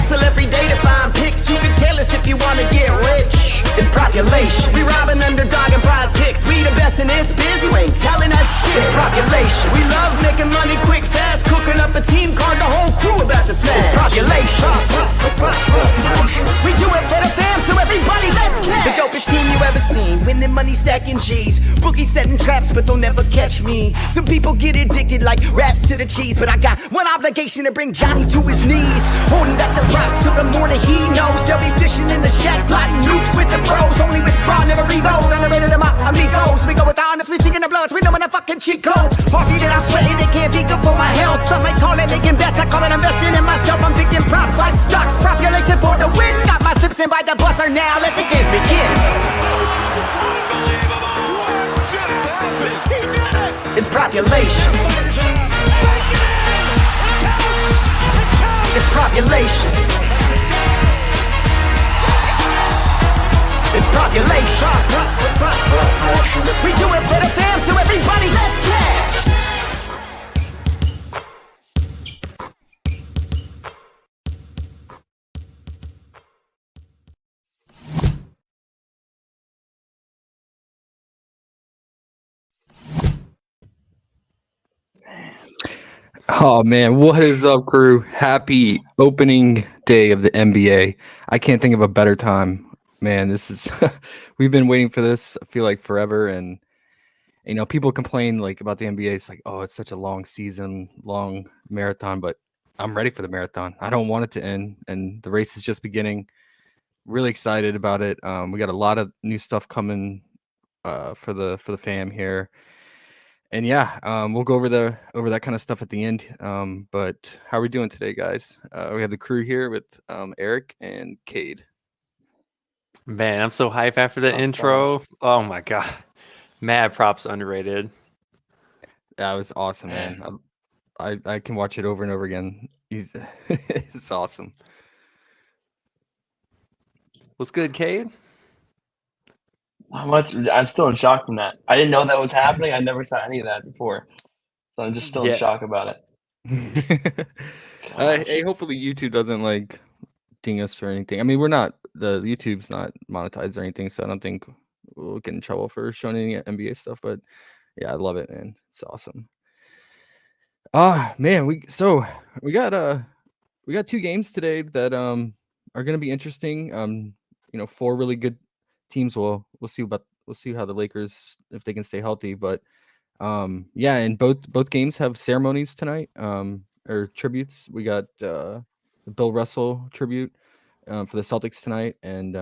hustle every day to find picks. You can tell us if you wanna get rich. It's population. We robbing underdog and prize picks. We the best in this biz. You ain't telling us shit. It's population. We love making money quick, fast. Cooking up a team card, the whole crew about to smash. It's population. We do it for the fam, so everybody let's cash. The dopest team you ever seen. Winning money, stacking G's. Boogie setting traps, but they'll never catch me. Some people get addicted like raps to the cheese, but I got one obligation to bring Johnny to his knees. Holding back the props till the morning he knows. They'll be fishing in the shack, plotting nukes with the pros. Only with Craw, never reload. Elevated them up, amigos. We go with honest, we seeking the bloods. We know when the fucking cheat code. Party that I'm sweating, they can't be good for my health. Some may call it making bets, I call it investing in myself. I'm picking props like stocks, population for the win. Got my sips in by the buzzer now, let the games begin. It's population. It's population. It's population. We do it for the fam, so everybody let's cash. Oh man, what is up, crew? Happy opening day of the NBA. I can't think of a better time. Man, this is we've been waiting for this, I feel like forever, and you know, people complain like about the NBA. It's like, oh, it's such a long season, long marathon, but I'm ready for the marathon. I don't want it to end, and the race is just beginning. Really excited about it. We got a lot of new stuff coming for the fam here. And yeah, we'll go over that kind of stuff at the end. But how are we doing today, guys? We have the crew here with Eric and Cade. Man, I'm so hyped after the intro. Oh my god, Mad Props underrated. That was awesome, man. I can watch it over and over again. It's awesome. What's good, Cade? How much? I'm still in shock from that. I didn't know that was happening. I never saw any of that before, so I'm just still in shock about it. Hey, hopefully YouTube doesn't like ding us or anything. I mean, the YouTube's not monetized or anything, so I don't think we'll get in trouble for showing any NBA stuff. But yeah, I love it, man. It's awesome. Man, we got 2 games today that are gonna be interesting. You know, 4 really good teams. We'll see how the Lakers, if they can stay healthy. But yeah, and both games have ceremonies tonight, or tributes. We got the Bill Russell tribute for the Celtics tonight, and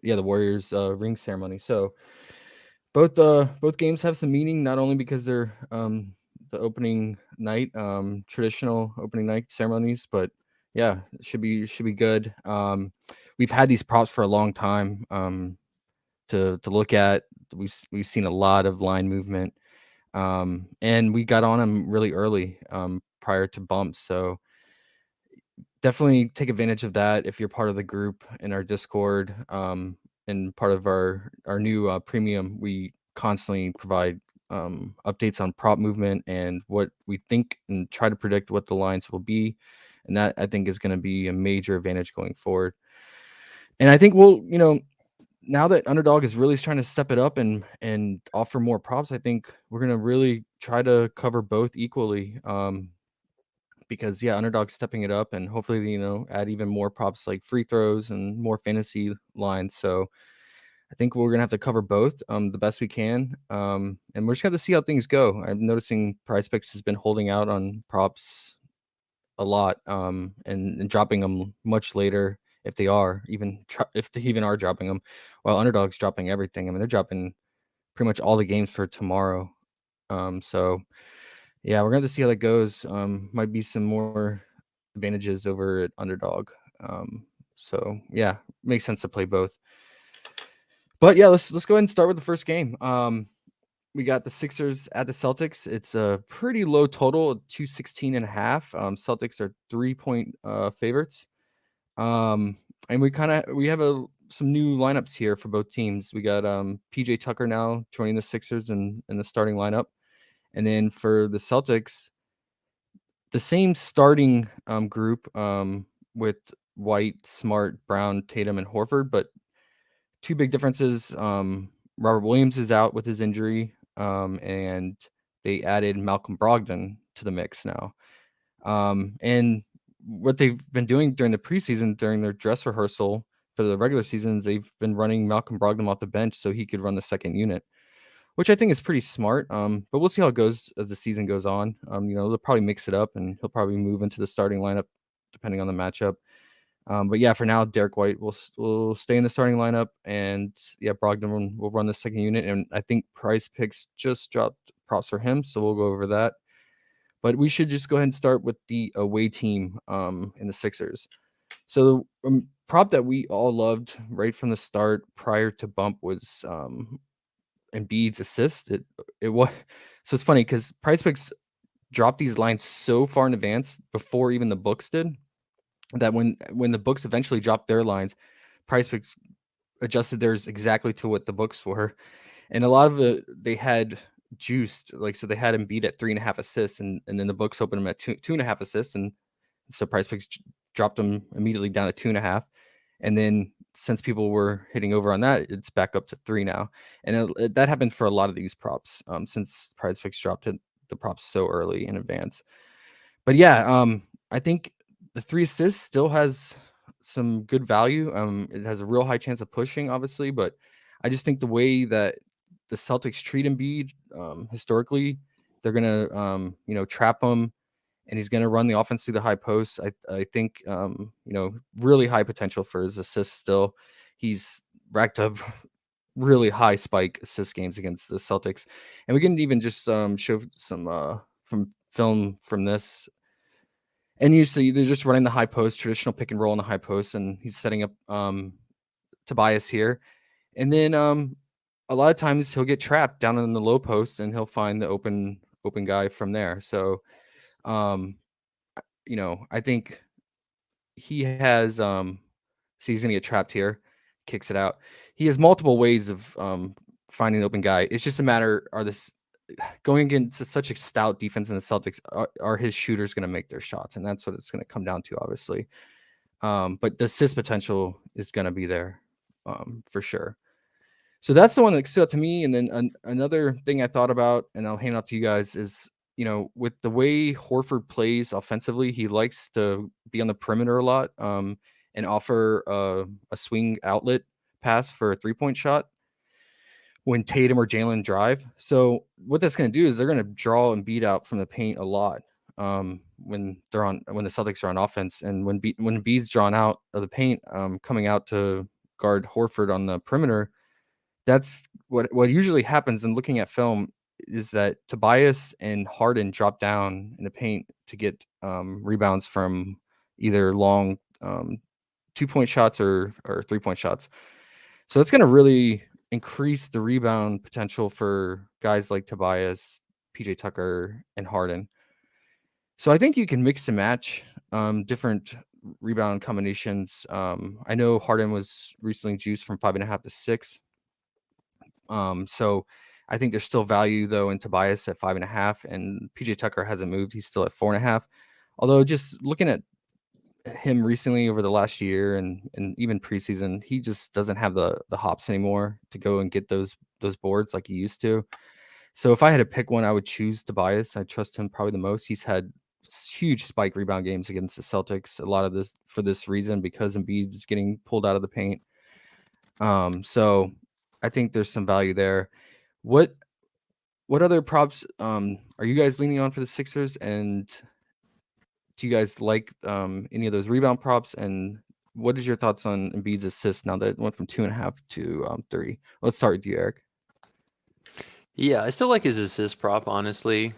yeah, the Warriors ring ceremony. So both games have some meaning, not only because they're the opening night, traditional opening night ceremonies, but yeah, it should be good. We've had these props for a long time to look at. We've seen a lot of line movement, and we got on them really early prior to bumps. So definitely take advantage of that if you're part of the group in our Discord, and part of our new premium. We constantly provide updates on prop movement and what we think, and try to predict what the lines will be, and that I think is going to be a major advantage going forward. And I think we'll, you know, now that Underdog is really trying to step it up and offer more props, I think we're going to really try to cover both equally, because yeah, Underdog's stepping it up, and hopefully, you know, add even more props like free throws and more fantasy lines. So I think we're going to have to cover both the best we can, and we're just going to see how things go. I'm noticing PrizePicks has been holding out on props a lot, and dropping them much later if they are if they even are dropping them, while Underdog's dropping everything. I mean, they're dropping pretty much all the games for tomorrow. So yeah, we're going to see how that goes. Might be some more advantages over at Underdog. So yeah, makes sense to play both. But yeah, let's go ahead and start with the first game. We got the Sixers at the Celtics. It's a pretty low total, 216.5. Celtics are 3-point favorites. And we have some new lineups here for both teams. We got PJ Tucker now joining the Sixers in the starting lineup. And then for the Celtics, the same starting group with White, Smart, Brown, Tatum, and Horford, but two big differences. Robert Williams is out with his injury, and they added Malcolm Brogdon to the mix now. And what they've been doing during the preseason, during their dress rehearsal for the regular seasons, they've been running Malcolm Brogdon off the bench so he could run the second unit, which I think is pretty smart. But we'll see how it goes as the season goes on. They'll probably mix it up, and he'll probably move into the starting lineup depending on the matchup. But yeah, for now, Derek White will stay in the starting lineup, and yeah, Brogdon will run the second unit. And I think Price Picks just dropped props for him, so we'll go over that. But we should just go ahead and start with the away team in the Sixers. So prop that we all loved right from the start prior to bump was Embiid's assist. It was so it's funny because Price Picks dropped these lines so far in advance before even the books did, that when the books eventually dropped their lines, Price Picks adjusted theirs exactly to what the books were, and a lot of they had juiced, like, so they had Embiid at 3.5 assists, and then the books opened him at 2.5 assists, and so Price Picks dropped him immediately down to 2.5, and then since people were hitting over on that, it's back up to 3 now, and that happened for a lot of these props since Price Picks dropped the props so early in advance. But yeah, I think the 3 assists still has some good value. It has a real high chance of pushing, obviously, but I just think the way that the Celtics treat Embiid historically, they're gonna trap him, and he's gonna run the offense through the high post. I think really high potential for his assists still. He's racked up really high spike assist games against the Celtics, and we can even just show some from film from this. And usually they're just running the high post, traditional pick and roll in the high post, and he's setting up Tobias here. And then a lot of times he'll get trapped down in the low post, and he'll find the open guy from there. So, I think he has so he's gonna get trapped here, kicks it out. He has multiple ways of finding the open guy. It's just a matter, going against such a stout defense in the Celtics, are his shooters going to make their shots? And that's what it's going to come down to, obviously. But the assist potential is going to be there for sure. So that's the one that stood out to me. And then another thing I thought about, and I'll hand it off to you guys, is, with the way Horford plays offensively, he likes to be on the perimeter a lot and offer a swing outlet pass for a 3-point shot when Tatum or Jalen drive. So what that's going to do is they're going to draw Embiid out from the paint a lot when the Celtics are on offense, and when Embiid's drawn out of the paint, coming out to guard Horford on the perimeter, that's what usually happens. And looking at film is that Tobias and Harden drop down in the paint to get rebounds from either long 2-point shots or 3-point shots. So it's going to really increase the rebound potential for guys like Tobias, PJ Tucker, and Harden. So I think you can mix and match different rebound combinations. I know Harden was recently juiced from 5.5 to 6. So I think there's still value though in Tobias at 5.5, and PJ Tucker hasn't moved. He's still at 4.5. Although just looking at him recently over the last year and even preseason, he just doesn't have the hops anymore to go and get those boards like he used to. So if I had to pick one, I would choose Tobias. I trust him probably the most. He's had huge spike rebound games against the Celtics. A lot of this for this reason, because Embiid is getting pulled out of the paint. So I think there's some value there. What other props are you guys leaning on for the Sixers? And do you guys like any of those rebound props? And what is your thoughts on Embiid's assists now that it went from 2.5 to 3? Let's start with you, Eric. Yeah, I still like his assist prop, honestly.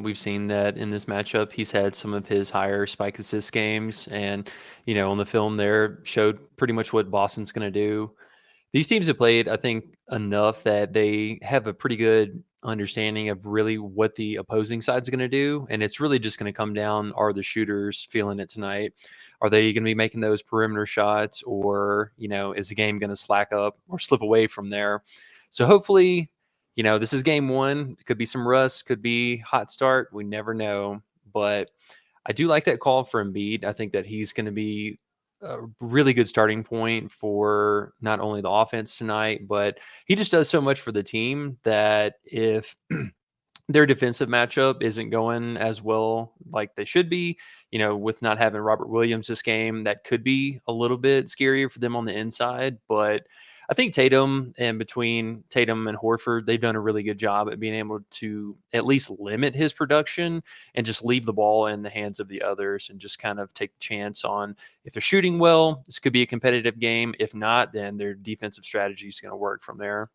We've seen that in this matchup. He's had some of his higher spike assist games, and on the film there showed pretty much what Boston's going to do. These teams have played, I think, enough that they have a pretty good understanding of really what the opposing side's going to do, and it's really just going to come down, are the shooters feeling it tonight? Are they going to be making those perimeter shots, or is the game going to slack up or slip away from there? So hopefully, this is game one. It could be some rust, could be hot start. We never know, but I do like that call for Embiid. I think that he's going to be a really good starting point for not only the offense tonight, but he just does so much for the team that if their defensive matchup isn't going as well like they should be, with not having Robert Williams this game, that could be a little bit scarier for them on the inside. But I think Tatum, and between Tatum and Horford, they've done a really good job at being able to at least limit his production and just leave the ball in the hands of the others and just kind of take a chance on, if they're shooting well, this could be a competitive game. If not, then their defensive strategy is going to work from there.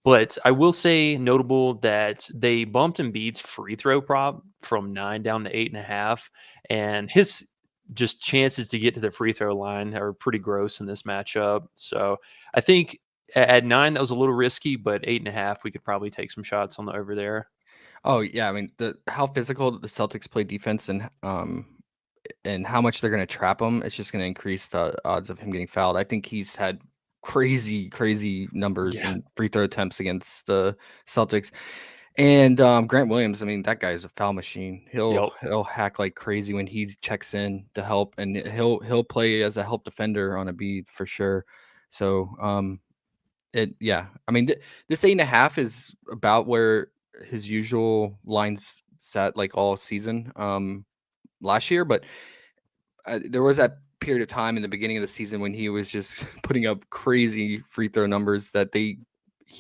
But I will say notable that they bumped Embiid's free throw prop from 9 down to 8.5, and his just chances to get to the free throw line are pretty gross in this matchup. So I think at 9 that was a little risky, but 8.5 we could probably take some shots on the over there. Oh yeah, I mean how physical the Celtics play defense and how much they're going to trap him, it's just going to increase the odds of him getting fouled. I think he's had crazy numbers in free throw attempts against the Celtics. And Grant Williams, I mean, that guy's a foul machine. He'll hack like crazy when he checks in to help, and he'll play as a help defender on a beat for sure. So I mean, this 8.5 is about where his usual lines sat like all season last year, but there was that period of time in the beginning of the season when he was just putting up crazy free throw numbers that he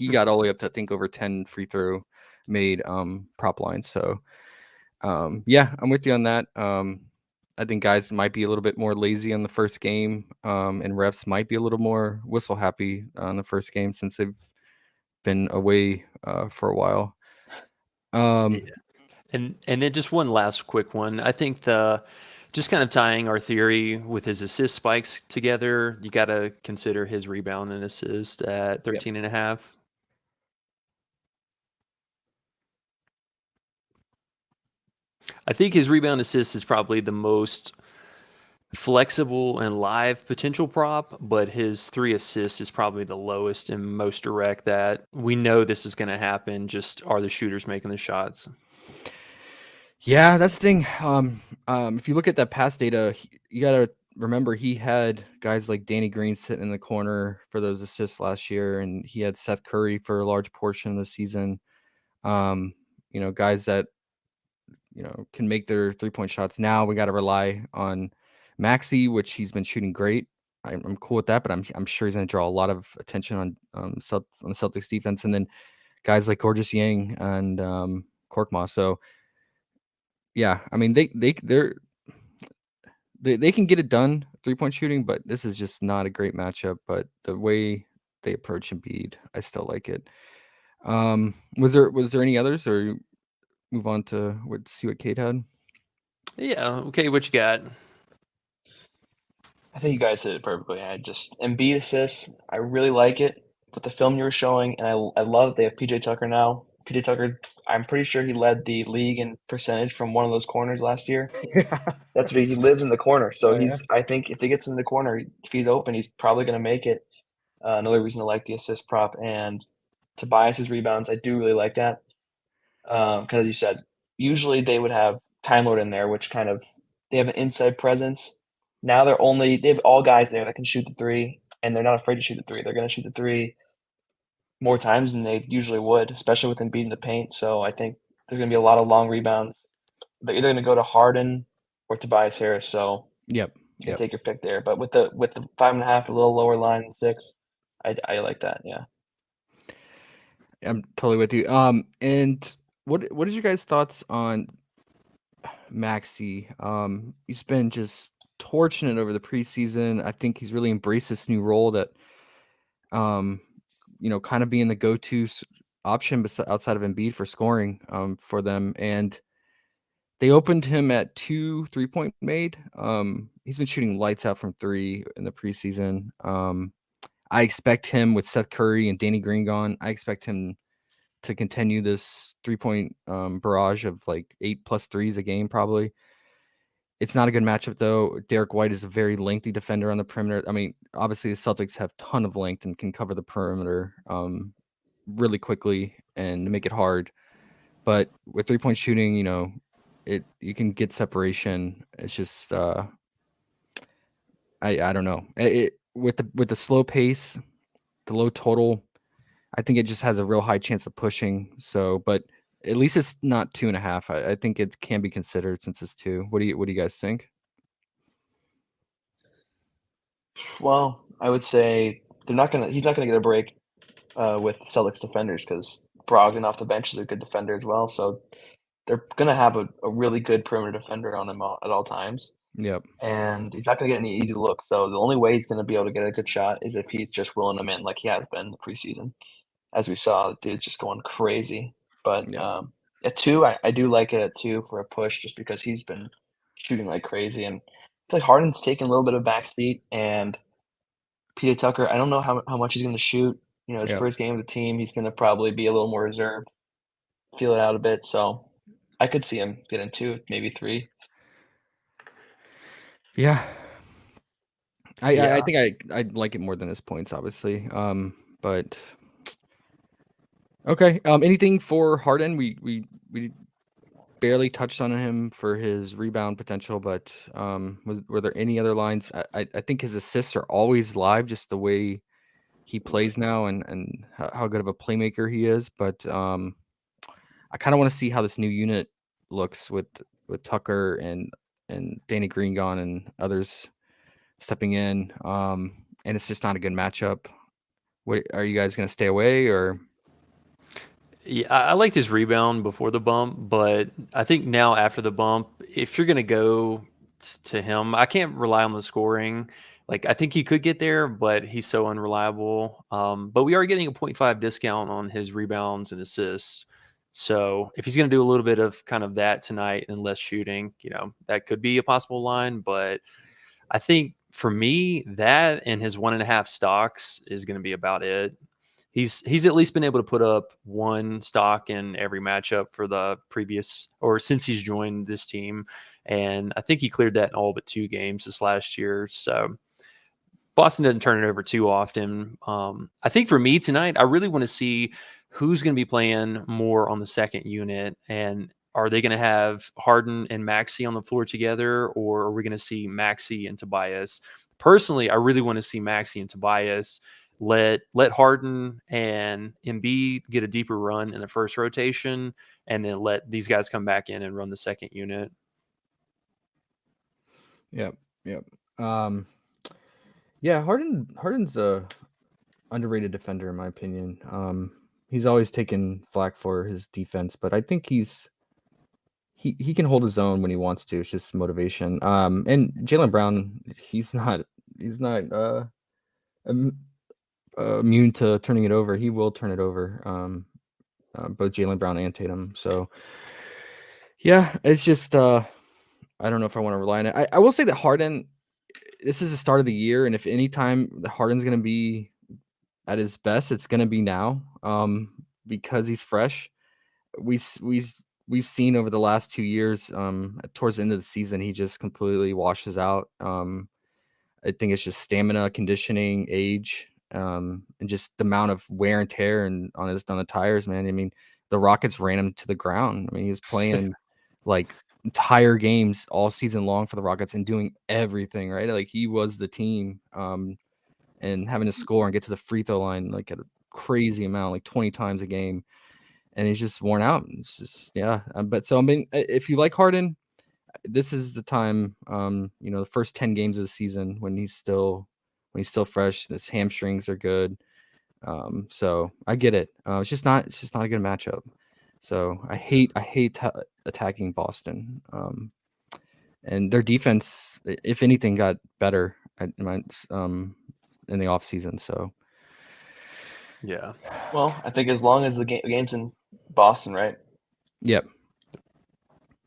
got all the way up to, I think, over 10 free throw made prop line. So yeah, I'm with you on that. I think guys might be a little bit more lazy on the first game, and refs might be a little more whistle happy on the first game since they've been away for a while. And then just one last quick one. I think just kind of tying our theory with his assist spikes together, you got to consider his rebound and assist at 13.5. I think his rebound assist is probably the most flexible and live potential prop, but his 3 assists is probably the lowest and most direct, that we know this is going to happen. Just are the shooters making the shots? Yeah, that's the thing. If you look at that pass data, you got to remember he had guys like Danny Green sitting in the corner for those assists last year, and he had Seth Curry for a large portion of the season. Guys that can make their 3-point shots. Now we got to rely on Maxey, which he's been shooting great. I'm cool with that, but I'm sure he's going to draw a lot of attention on the Celtics defense, and then guys like Gorgeous Yang and Korkmaz. So yeah, I mean they can get it done 3-point shooting, but this is just not a great matchup. But the way they approach Embiid, I still like it. Was there any others, or move on to see what Kate had? Yeah. Okay. What you got? I think you guys hit it perfectly. I just Embiid assists. I really like it with the film you were showing, and I love they have PJ Tucker now. PJ Tucker, I'm pretty sure he led the league in percentage from one of those corners last year. That's what he lives in the corner. So I think if he gets in the corner, if he's open, he's probably going to make it. Another reason to like the assist prop, and Tobias's rebounds, I do really like that. Because as you said, usually they would have Time Lord in there, which kind of they have an inside presence. Now they have all guys there that can shoot the 3, and they're not afraid to shoot the 3. They're going to shoot the 3 more times than they usually would, especially with Embiid in the paint. So I think there's going to be a lot of long rebounds. They're either going to go to Harden or Tobias Harris. So you can take your pick there. But with the 5.5, a little lower line than 6, I like that. Yeah, I'm totally with you. And what is your guys' thoughts on Maxey? He's been just torching it over the preseason. I think he's really embraced this new role that, kind of being the go-to option outside of Embiid for scoring for them. And they opened him at 2 3-point made. He's been shooting lights out from 3 in the preseason. I expect him with Seth Curry and Danny Green gone. I expect him to continue this 3-point barrage of like 8+ threes a game, probably. It's not a good matchup, though. Derek White is a very lengthy defender on the perimeter. I mean, obviously, the Celtics have a ton of length and can cover the perimeter really quickly and make it hard. But with 3-point shooting, you can get separation. It's just I don't know. With the slow pace, the low total, I think it just has a real high chance of pushing. So, but at least it's not 2.5. I think it can be considered since it's 2. What do you guys think? Well, I would say he's not gonna get a break with Celtics defenders because Brogdon off the bench is a good defender as well. So they're gonna have a really good perimeter defender on him at all times, Yep. and he's not gonna get any easy looks. So the only way he's gonna be able to get a good shot is if he's just willing them in like he has been in the preseason, as we saw. The dude's just going crazy. But Yeah. at 2, I do like it at 2 for a push just because he's been shooting like crazy, and I feel like Harden's taking a little bit of backseat, and PJ Tucker, I don't know how much he's gonna shoot. You know, his Yep. first game with the team, he's gonna probably be a little more reserved, feel it out a bit. So I could see him getting 2, maybe 3. Yeah. I Yeah. think I'd like it more than his points, obviously. But okay. Anything for Harden? We barely touched on him for his rebound potential, but were there any other lines? I think his assists are always live, just the way he plays now and how good of a playmaker he is. But I kind of want to see how this new unit looks with Tucker and Danny Green gone and others stepping in. And it's just not a good matchup. What are you guys going to stay away or? Yeah, I liked his rebound before the bump, but I think now after the bump, if you're gonna go to him, I can't rely on the scoring. Like I think he could get there, but he's so unreliable. But we are getting a 0.5 discount on his rebounds and assists. So if he's gonna do a little bit of kind of that tonight and less shooting, that could be a possible line. But I think for me, that and his 1.5 stocks is gonna be about it. He's at least been able to put up 1 stock in every matchup for the previous or since he's joined this team, and I think he cleared that in all but 2 games this last year. So Boston doesn't turn it over too often. I think for me tonight, I really want to see who's going to be playing more on the second unit, and are they going to have Harden and Maxey on the floor together, or are we going to see Maxey and Tobias? Personally, I really want to see Maxey and Tobias let Harden and Embiid get a deeper run in the first rotation, and then let these guys come back in and run the second unit. Yep. Yeah, Harden's a underrated defender in my opinion. He's always taken flack for his defense, but I think he can hold his own when he wants to. It's just motivation. And Jaylen Brown, he's not immune to turning it over. He will turn it over. Both Jaylen Brown and Tatum. So yeah, it's just I don't know if I want to rely on it. I will say that Harden, this is the start of the year, and if any time the Harden's going to be at his best, it's going to be now, because he's fresh. We've seen over the last 2 years, towards the end of the season, he just completely washes out. I think it's just stamina, conditioning, age, and just the amount of wear and tear and on the tires, man. I mean, the Rockets ran him to the ground. I mean, he was playing like entire games all season long for the Rockets and doing everything, right? Like he was the team, and having to score and get to the free throw line like at a crazy amount, like 20 times a game. And he's just worn out. It's just, yeah. But so, I mean, if you like Harden, this is the time, the first 10 games of the season when he's still fresh, his hamstrings are good. So I get it. It's just not a good matchup. So I hate attacking Boston. And their defense, if anything, got better in the offseason. So Yeah. Well, I think as long as the game's in Boston, right? yep.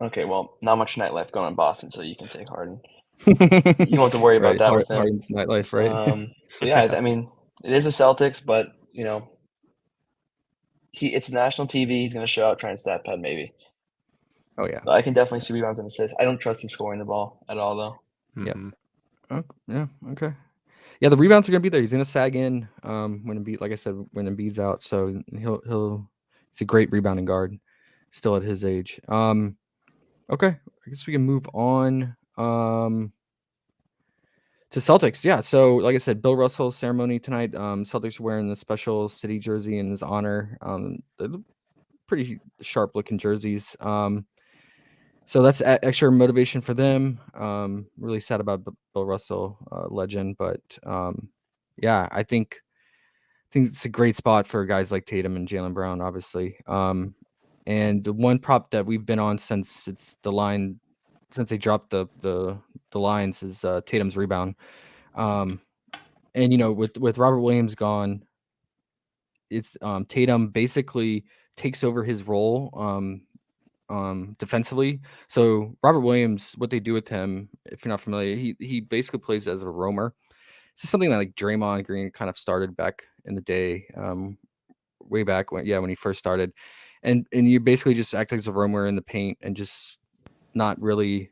Okay, well, not much nightlife going on in Boston, so you can take Harden. You don't have to worry about Right, that with him. Harden's nightlife, right? But yeah, I mean, it is the Celtics, but it's national TV. He's going to show out trying to stat pad maybe. Oh yeah. But I can definitely see rebounds and assists. I don't trust him scoring the ball at all, though. Yep. Mhm. Oh, yeah. Okay. Yeah, the rebounds are gonna be there. He's gonna sag in when Embiid, like I said, when Embiid's out. So he's a great rebounding guard, still at his age. Okay, I guess we can move on To Celtics, yeah. So, like I said, Bill Russell's ceremony tonight. Celtics are wearing the special city jersey in his honor. They're pretty sharp looking jerseys. So that's extra motivation for them. Really sad about Bill Russell, legend, but yeah, I think it's a great spot for guys like Tatum and Jaylen Brown, obviously. And the one prop that we've been on since they dropped the lines is Tatum's rebound. And with Robert Williams gone, it's Tatum basically takes over his role defensively. So Robert Williams, what they do with him, if you're not familiar, he basically plays as a roamer. This is something that like Draymond Green kind of started back in the day, way back when he first started. And you basically just act as a roamer in the paint and just not really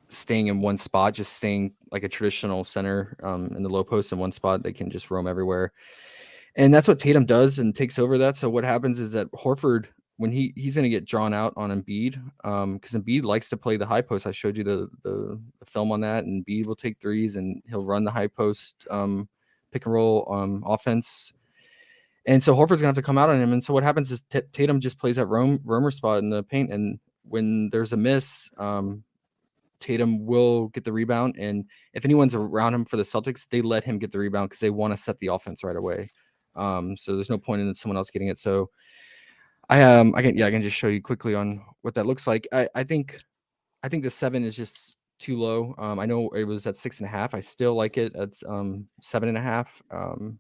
staying in one spot, just staying like a traditional center in the low post in one spot. They can just roam everywhere. And that's what Tatum does and takes over that. So what happens is that Horford, when he's going to get drawn out on Embiid, because Embiid likes to play the high post. I showed you the film on that, and Embiid will take threes and he'll run the high post pick and roll offense. And so Horford's gonna have to come out on him. And so what happens is Tatum just plays that roamer spot in the paint, and when there's a miss, Tatum will get the rebound. And if anyone's around him for the Celtics, they let him get the rebound because they want to set the offense right away. So there's no point in someone else getting it. So I can just show you quickly on what that looks like. I think the 7 is just too low. I know it was at 6.5. I still like it at 7.5.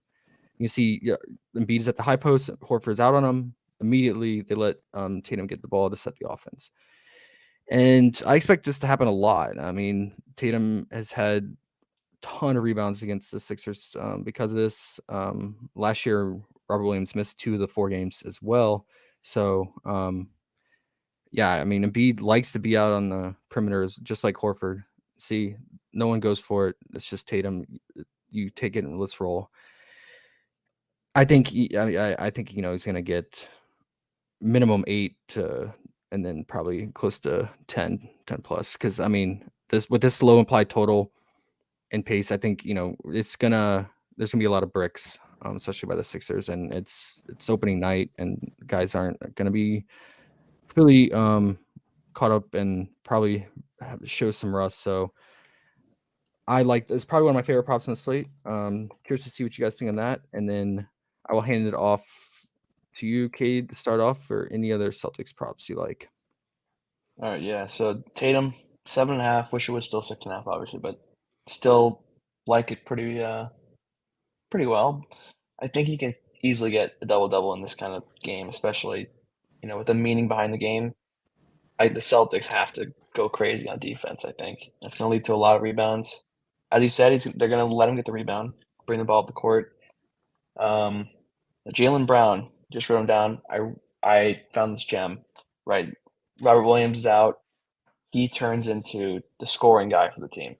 You see, Embiid is at the high post. Horford's out on him. Immediately, they let Tatum get the ball to set the offense. And I expect this to happen a lot. I mean, Tatum has had a ton of rebounds against the Sixers because of this. Last year, Robert Williams missed 2 of the 4 games as well. So, yeah, I mean, Embiid likes to be out on the perimeters, just like Horford. See, no one goes for it. It's just Tatum. You take it and let's roll. I think he's going to get minimum 8 and then probably close to 10 plus. Because I mean, with this low implied total and pace, I think there's gonna be a lot of bricks, especially by the Sixers, and it's opening night, and guys aren't going to be really caught up and probably show some rust. So I like this. Probably one of my favorite props on the slate. Curious to see what you guys think on that, and then I will hand it off to you, Cade, to start off, or any other Celtics props you like. All right, yeah. So Tatum 7.5. Wish it was still 6.5, obviously, but still like it pretty well. I think he can easily get a double in this kind of game, especially with the meaning behind the game. The Celtics have to go crazy on defense. I think that's going to lead to a lot of rebounds. As you said, they're going to let him get the rebound, bring the ball up the court. Jaylen Brown, just wrote him down. I found this gem. Right, Robert Williams is out. He turns into the scoring guy for the team,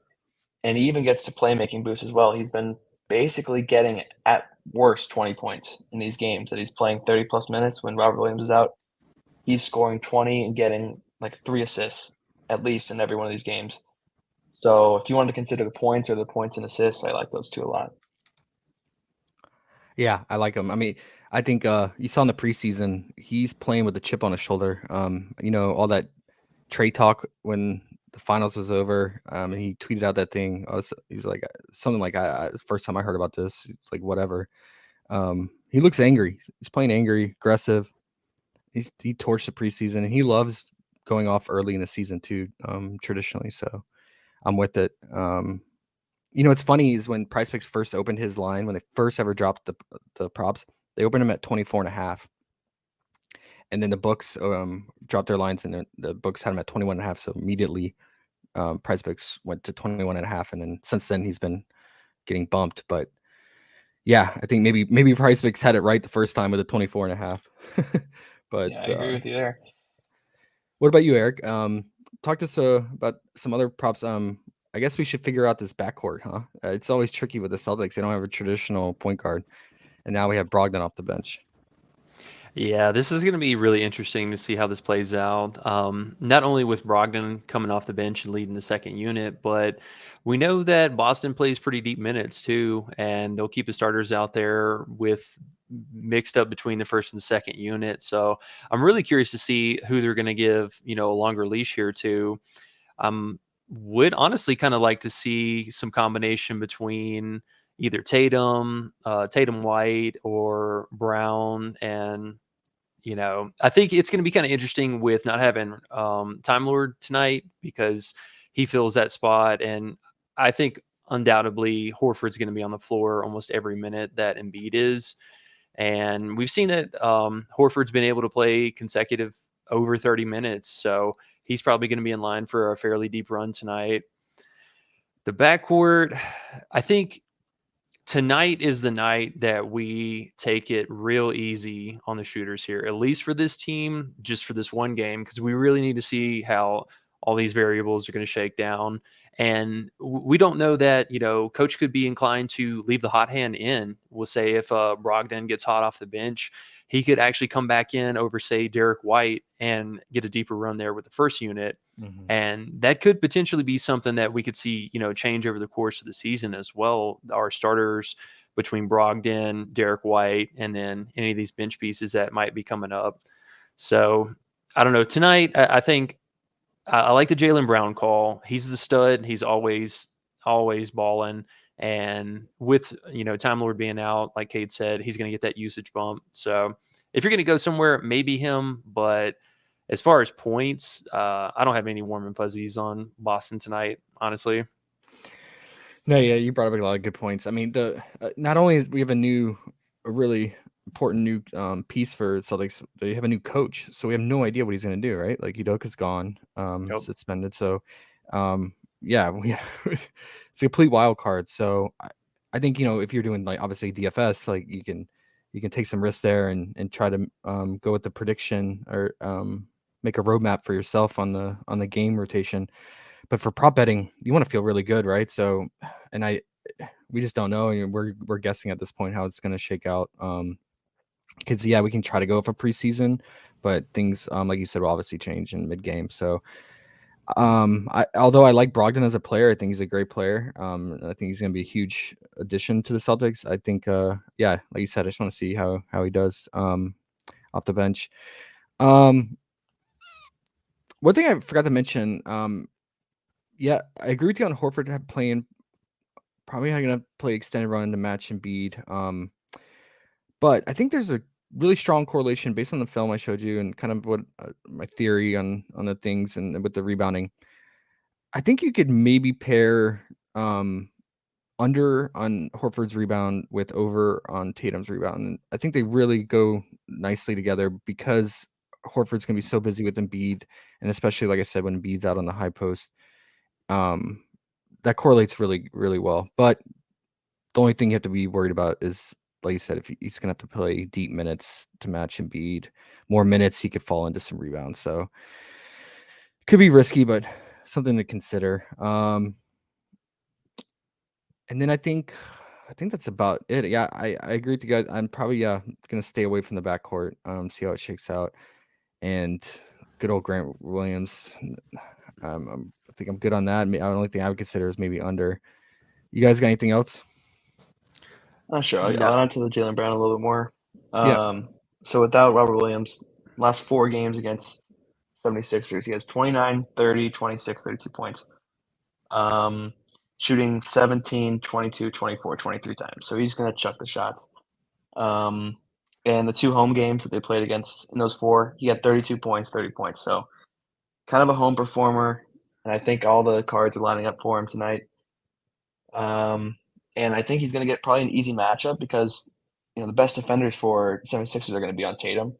and he even gets to playmaking boost as well. He's been basically getting at worst 20 points in these games that he's playing 30 plus minutes when Robert Williams is out. He's scoring 20 and getting like 3 assists at least in every one of these games. So if you wanted to consider the points or the points and assists, I like those 2 a lot. Yeah, I like him. I mean, I think you saw in the preseason, he's playing with a chip on his shoulder. All that trade talk when the finals was over, and he tweeted out that thing. He's like something like, "The first time I heard about this, it's like whatever." He looks angry. He's playing angry, aggressive. He torched the preseason, and he loves going off early in the season too, traditionally. So I'm with it. What's funny is when PrizePicks first opened his line, when they first ever dropped the props, they opened him at 24.5. And then the books dropped their lines, and the books had him at 21.5. So immediately PrizePicks went to 21.5. And then since then he's been getting bumped. But yeah, I think maybe PrizePicks had it right the first time with a 24.5. But yeah, I agree with you there. What about you, Eric? Talk to us about some other props. I guess we should figure out this backcourt, huh? It's always tricky with the Celtics. They don't have a traditional point guard, and now we have Brogdon off the bench. Yeah, this is going to be really interesting to see how this plays out. Not only with Brogdon coming off the bench and leading the second unit, but we know that Boston plays pretty deep minutes too, and they'll keep the starters out there with mixed up between the first and the second unit. So I'm really curious to see who they're going to give, a longer leash here to. Would honestly kind of like to see some combination between either Tatum White, or Brown, and I think it's going to be kind of interesting with not having Time Lord tonight because he fills that spot, and I think undoubtedly Horford's going to be on the floor almost every minute that Embiid is, and we've seen that Horford's been able to play consecutive over 30 minutes, so he's probably going to be in line for a fairly deep run tonight. The backcourt, I think tonight is the night that we take it real easy on the shooters here, at least for this team, just for this one game, because we really need to see how all these variables are going to shake down. And we don't know that, coach could be inclined to leave the hot hand in. We'll say if Brogdon gets hot off the bench, he could actually come back in over, say, Derek White and get a deeper run there with the first unit. Mhm. And that could potentially be something that we could see, change over the course of the season as well. Our starters between Brogdon, Derek White, and then any of these bench pieces that might be coming up. So I don't know. Tonight, I think I like the Jaylen Brown call. He's the stud. He's always balling. And with Time Lord being out, like Cade said, he's going to get that usage bump. So if you're going to go somewhere, maybe him. But as far as points, I don't have any warm and fuzzies on Boston tonight, honestly. No, yeah, you brought up a lot of good points. I mean, not only we have a really important new piece for Celtics, they have a new coach, so we have no idea what he's going to do, right? Like Udoka's gone, Yep. suspended, so yeah, it's a complete wild card. So I think if you're doing like obviously DFS, like you can take some risks there and try to go with the prediction or make a roadmap for yourself on the game rotation. But for prop betting, you want to feel really good, right? So, and we just don't know, and we're guessing at this point how it's going to shake out. Because yeah, we can try to go for preseason, but things like you said will obviously change in mid game. So, although I like Brogdon as a player, I think he's a great player. I think he's going to be a huge addition to the Celtics. I think, yeah, like you said, I just want to see how he does off the bench. One thing I forgot to mention. Yeah, I agree with you on Horford playing. Probably not going to play extended run to match Embiid. But I think there's a really strong correlation based on the film I showed you and kind of what my theory on the things and with the rebounding. I think you could maybe pair under on Horford's rebound with over on Tatum's rebound. And I think they really go nicely together because Horford's going to be so busy with Embiid, and especially like I said, when Embiid's out on the high post. That correlates really, really well. But the only thing you have to be worried about is, like you said, if he's going to have to play deep minutes to match Embiid, more minutes, he could fall into some rebounds. So it could be risky, but something to consider. And then I think that's about it. Yeah, I agree with you guys. I'm probably going to stay away from the backcourt, see how it shakes out. And good old Grant Williams. I think I'm good on that. The only thing I would consider is maybe under. You guys got anything else? Sure. I'll add on to the Jaylen Brown a little bit more. Yeah. So without Robert Williams, last 4 games against 76ers, he has 29, 30, 26, 32 points. Shooting 17, 22, 24, 23 times. So he's going to chuck the shots. And the 2 home games that they played against in those 4, he had 32 points, 30 points. So kind of a home performer. And I think all the cards are lining up for him tonight. And I think he's going to get probably an easy matchup because, the best defenders for 76ers are going to be on Tatum.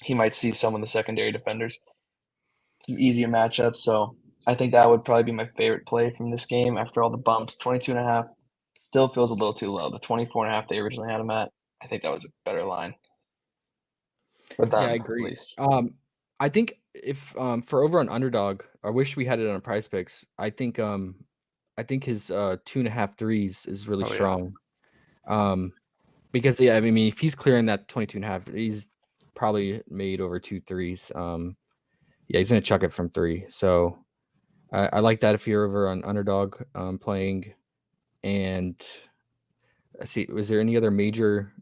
He might see some of the secondary defenders. Some easier matchups. So I think that would probably be my favorite play from this game after all the bumps. 22.5 still feels a little too low. The 24.5 they originally had him at, I think that was a better line. For them, Yeah, I agree. at least. I think if for over an underdog, I wish we had it on Prize Picks. I think his 2.5 threes is really strong. Because yeah, I mean, if he's clearing that 22.5, probably made over 2 threes. Yeah, he's gonna chuck it from 3. So I like that if you're over on underdog playing. And let's see, was there any other major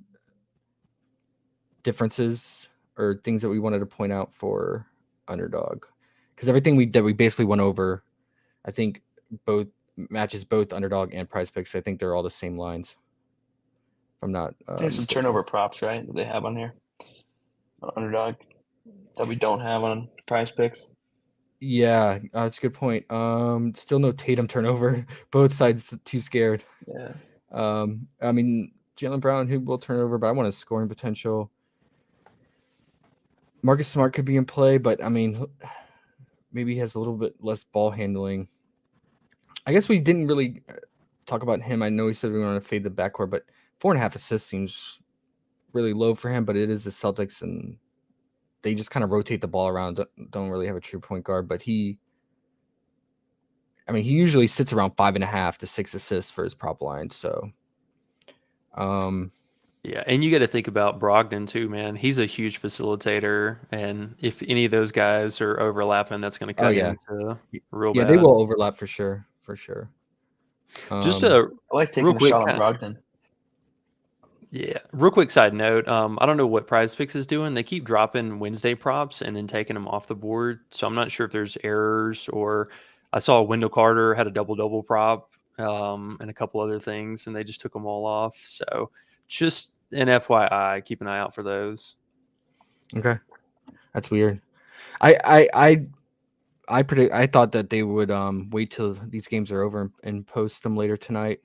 differences or things that we wanted to point out for underdog? Because everything we basically went over, I think both matches both underdog and prize picks. I think they're all the same lines. If I'm not There's some mistaken. turnover props, right? That they have on here. On underdog that we don't have on prize picks. Yeah, that's a good point. Still no Tatum turnover. Both sides too scared. Yeah. I mean, Jaylen Brown, who will turn over, but I want his scoring potential. Marcus Smart could be in play, but I mean, maybe he has a little bit less ball handling. I guess we didn't really talk about him. I know he said we want to fade the backcourt, but 4.5 assists seems really low for him, but it is the Celtics, and they just kind of rotate the ball around. Don't really have a true point guard, but he usually sits around 5.5 to 6 assists for his prop line. So, Yeah, and you got to think about Brogdon too, man. He's a huge facilitator, and if any of those guys are overlapping, that's going to cut into real yeah, bad. they will overlap for sure. Just I like taking real a quick shot on Brogdon. Yeah, real quick side note. I don't know what Prize Picks is doing. They keep dropping Wednesday props and then taking them off the board. So I'm not sure if there's errors, or I saw Wendell Carter had a double prop and a couple other things, and they just took them all off. So just an FYI, keep an eye out for those. Okay, that's weird. I thought that they would wait till these games are over and post them later tonight.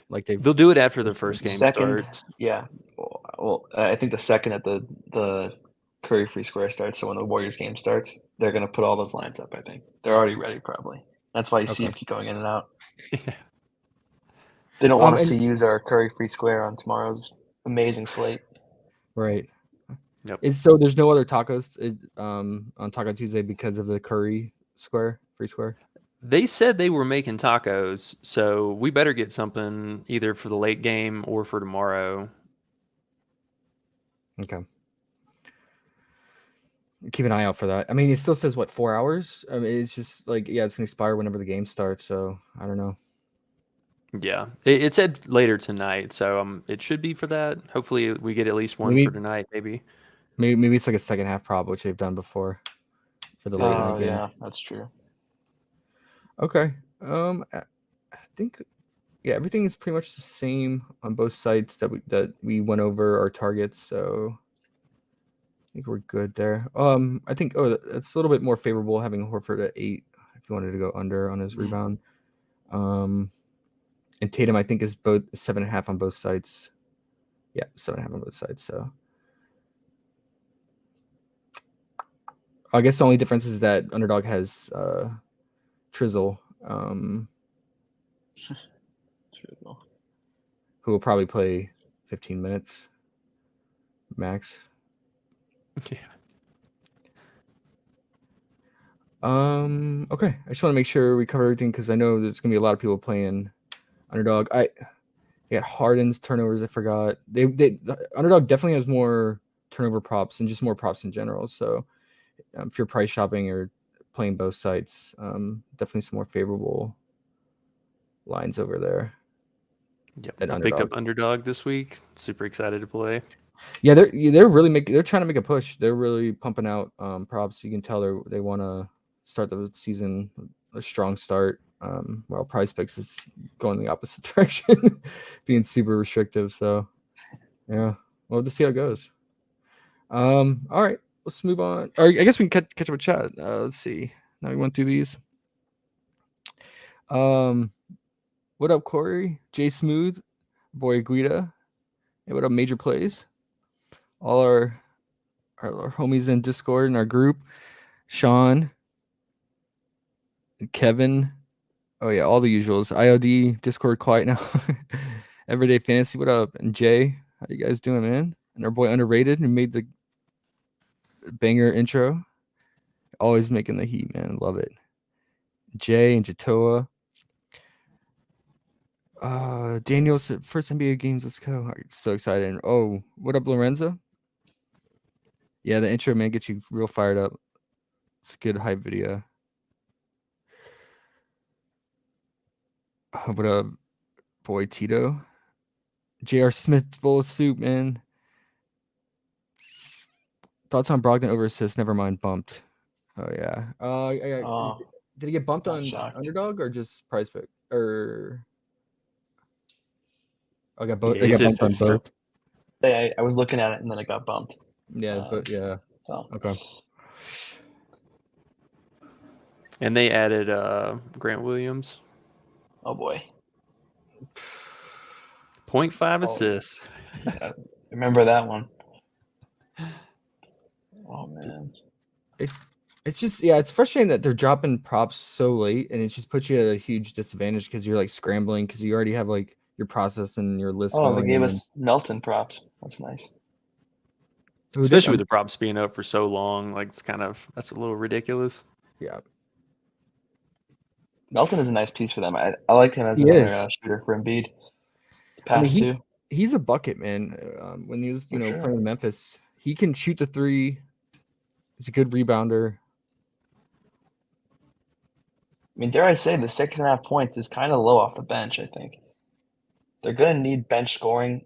Like they'll do it after the first game starts. Yeah. Well, I think the second that the Curry free square starts, so when the Warriors game starts, they're gonna put all those lines up. I think they're already ready, probably. That's why you see them keep going in and out. Yeah. They don't want us to use our Curry free square on tomorrow's amazing slate. Right. Yep. So there's no other tacos on Taco Tuesday because of the Curry free square. They said they were making tacos, so we better get something either for the late game or for tomorrow. Okay. Keep an eye out for that. I mean, it still says 4 hours? I mean, it's just like, yeah, it's gonna expire whenever the game starts, so I don't know. Yeah, it said later tonight, so it should be for that. Hopefully, we get at least one for tonight, maybe. Maybe it's like a second half prop, which they've done before for the late night game. Yeah, that's true. Okay. I think everything is pretty much the same on both sites that we went over our targets, so I think we're good there. I think it's a little bit more favorable having Horford at 8 if you wanted to go under on his rebound. And Tatum, I think, is both 7.5 on both sides. Yeah, 7.5 on both sides. So I guess the only difference is that underdog has Trizzle, who will probably play 15 minutes max. Yeah. Okay. I just want to make sure we cover everything because I know there's gonna be a lot of people playing underdog. I got Harden's turnovers. I forgot. The underdog definitely has more turnover props and just more props in general. So if you're price shopping or playing both sites, definitely some more favorable lines over there. Yep. I picked up underdog this week. Super excited to play. Yeah, they're really they're trying to make a push. They're really pumping out props. You can tell they want to start the season a strong start. While Prize Picks is going the opposite direction, being super restrictive. So yeah, we'll have to see how it goes. All right, let's move on. Or I guess we can catch up with chat. Let's see. Now we went through these. What up, Corey? Jay Smooth, Boy Guida. Hey, what up, Major Plays? All our homies in Discord in our group. Sean, Kevin. Oh yeah, all the usuals. IOD, Discord quiet now. Everyday Fantasy, what up? And Jay, how you guys doing, man? And our boy Underrated, who made the banger intro. Always making the heat, man. Love it. Jay and Jatoa. Daniel's first NBA games. Let's go. I'm so excited. Oh, what up, Lorenzo? Yeah, the intro, man, gets you real fired up. It's a good hype video. What up, boy Tito? J.R. Smith bowl of soup, man. Thoughts on Brogdon over assist? Never mind, bumped. Oh yeah. Oh, Did he get bumped not on shocked. Underdog or just Prize Pick? Or I got both. Yeah, I he's got just bumped on both. I was looking at it and then I got bumped. Yeah, but yeah. So Okay. And they added Grant Williams, oh boy. 0.5 Oh. assists. Yeah, remember that one. Oh man. It's just it's frustrating that they're dropping props so late, and it just puts you at a huge disadvantage because you're like scrambling because you already have like your process and your list. Oh, they going, gave and us Melton props. That's nice. who did? Especially with the props being up for so long, like that's a little ridiculous. Yeah. Melton is a nice piece for them. I liked him as He another is. shooter for Embiid. I mean, Pass two. he's a bucket, man. When he was For sure. playing in Memphis, he can shoot the three. He's a good rebounder. I mean, dare I say, the 6.5 points is kind of low off the bench. I think they're going to need bench scoring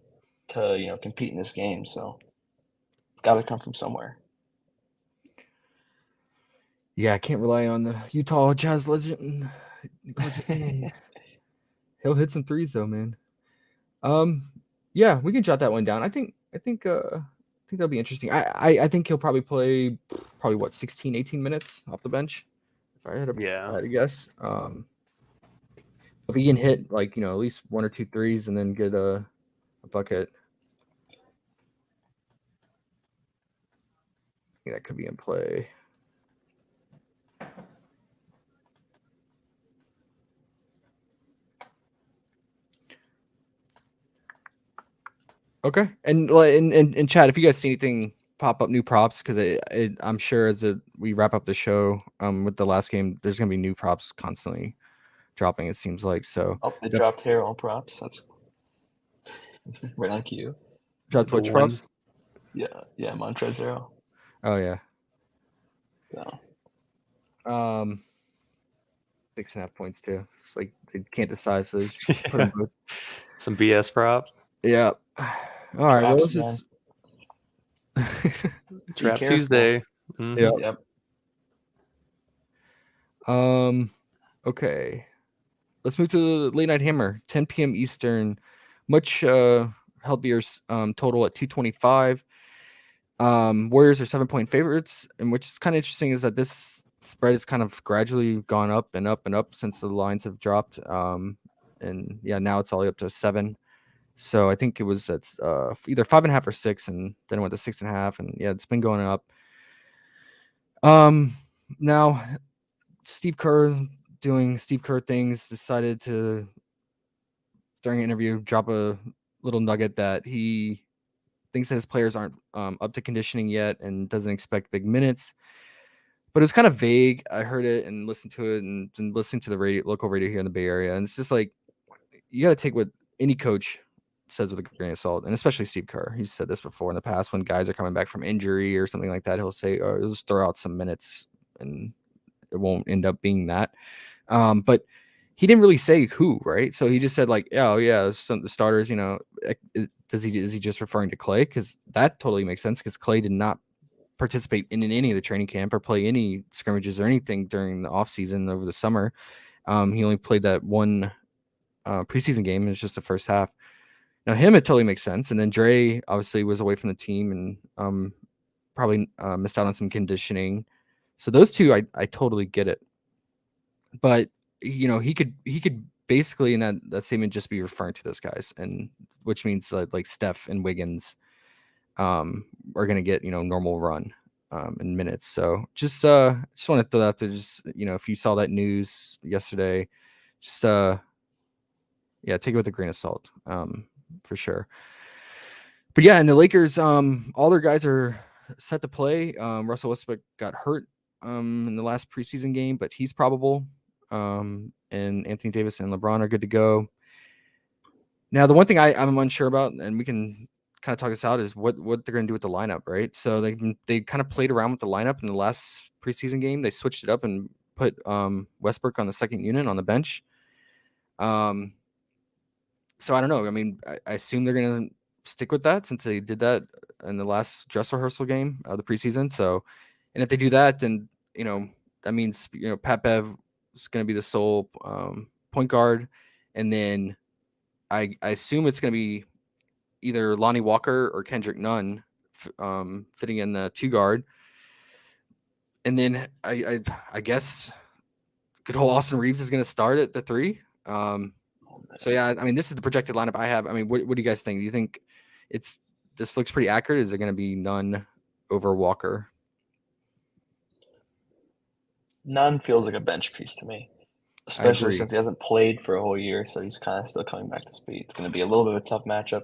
to compete in this game. So it's got to come from somewhere. Yeah, I can't rely on the Utah Jazz legend. He'll hit some threes though, man. Yeah, we can jot that one down. I think that'll be interesting. I think he'll probably play 16, 18 minutes off the bench. If I had to guess. If he can hit at least 1 or 2 threes and then get a bucket, I think that could be in play. Okay, and chat, if you guys see anything pop up, new props, because I'm sure as we wrap up the show with the last game, there's gonna be new props constantly dropping. It seems like so. Oh, they dropped Hero props. That's right on cue. Dropped Twitch props. Yeah, Montrezl. Oh yeah. So 6.5 points too. It's like they can't decide, so they just put them both. Some BS prop. Yeah. All right. Well, Traps, let's just Trap careful. Tuesday. Mhm. Yeah. Yep. Okay. Let's move to the late night hammer, 10 p.m. Eastern. Much healthier total at 225. Warriors are 7-point favorites, and which is kind of interesting is that this spread has kind of gradually gone up and up and up since the lines have dropped. And yeah, now it's all the way up to 7. So I think it was at either 5.5 or 6, and then it went to 6.5, and yeah, it's been going up. Now Steve Kerr doing Steve Kerr things decided to, during an interview, drop a little nugget that he thinks that his players aren't up to conditioning yet and doesn't expect big minutes. But it was kind of vague. I heard it and listened to it and listening to the local radio here in the Bay Area, and it's just like you got to take what any coach says with a grain of salt, and especially Steve Kerr. He's said this before in the past when guys are coming back from injury or something like that. He'll say, "Oh, he'll just throw out some minutes," and it won't end up being that. But he didn't really say who, right? So he just said like, "Oh yeah, some the starters." Is he just referring to Clay? Because that totally makes sense. Because Clay did not participate in any of the training camp or play any scrimmages or anything during the offseason over the summer. He only played that one preseason game. It was just the first half. Now him, it totally makes sense. And then Dre obviously was away from the team and probably missed out on some conditioning. So those two, I totally get it. But he could basically in that statement just be referring to those guys, and which means like Steph and Wiggins are going to get normal run in minutes. So just want to throw that out there. Just if you saw that news yesterday, just take it with a grain of salt. For sure. But yeah, and the Lakers, all their guys are set to play. Russell Westbrook got hurt in the last preseason game, but he's probable. And Anthony Davis and LeBron are good to go. Now, the one thing I'm unsure about, and we can kind of talk this out is what they're going to do with the lineup, right? So they kind of played around with the lineup in the last preseason game. They switched it up and put Westbrook on the second unit on the bench. So I don't know. I mean, I assume they're going to stick with that since they did that in the last dress rehearsal game of the preseason. So, and if they do that, then that means Pat Bev is going to be the sole point guard, and then I assume it's going to be either Lonnie Walker or Kendrick Nunn fitting in the 2 guard. And then I guess good old Austin Reeves is going to start at the 3. So yeah, I mean, this is the projected lineup I have. I mean, what do you guys think? Do you think this looks pretty accurate? Is it going to be Nunn over Walker? Nunn feels like a bench piece to me, especially since he hasn't played for a whole year, so he's kind of still coming back to speed. It's going to be a little bit of a tough matchup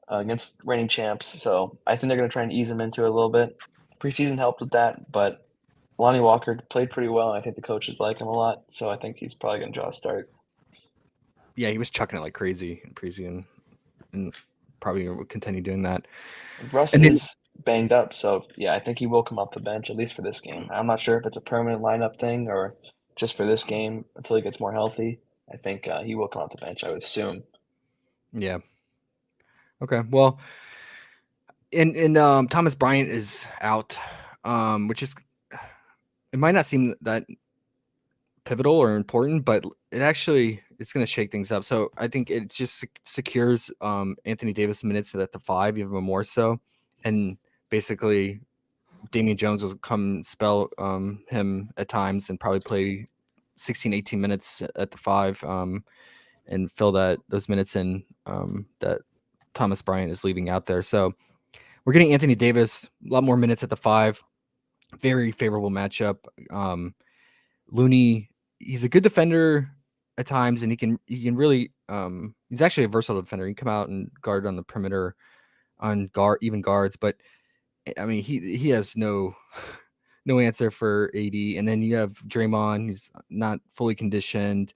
against reigning champs, so I think they're going to try and ease him into it a little bit. Preseason helped with that, but Lonnie Walker played pretty well, and I think the coaches like him a lot, so I think he's probably going to draw a start. Yeah, he was chucking it like crazy in preseason, and probably will continue doing that. Russ is banged up, so yeah, I think he will come off the bench, at least for this game. I'm not sure if it's a permanent lineup thing or just for this game until he gets more healthy. I think he will come off the bench, I would assume. Yeah. Okay, well, and Thomas Bryant is out, which is, it might not seem that pivotal or important, but it's going to shake things up. So I think it just secures Anthony Davis minutes at the 5, even more so, and basically Damian Jones will come spell him at times and probably play 16, 18 minutes at the 5 and fill those minutes in that Thomas Bryant is leaving out there. So we're getting Anthony Davis a lot more minutes at the 5. Very favorable matchup. Looney, he's a good defender at times, and he can really he's actually a versatile defender. He can come out and guard on the perimeter, on even guards, but I mean he has no answer for AD. And then you have Draymond, who's not fully conditioned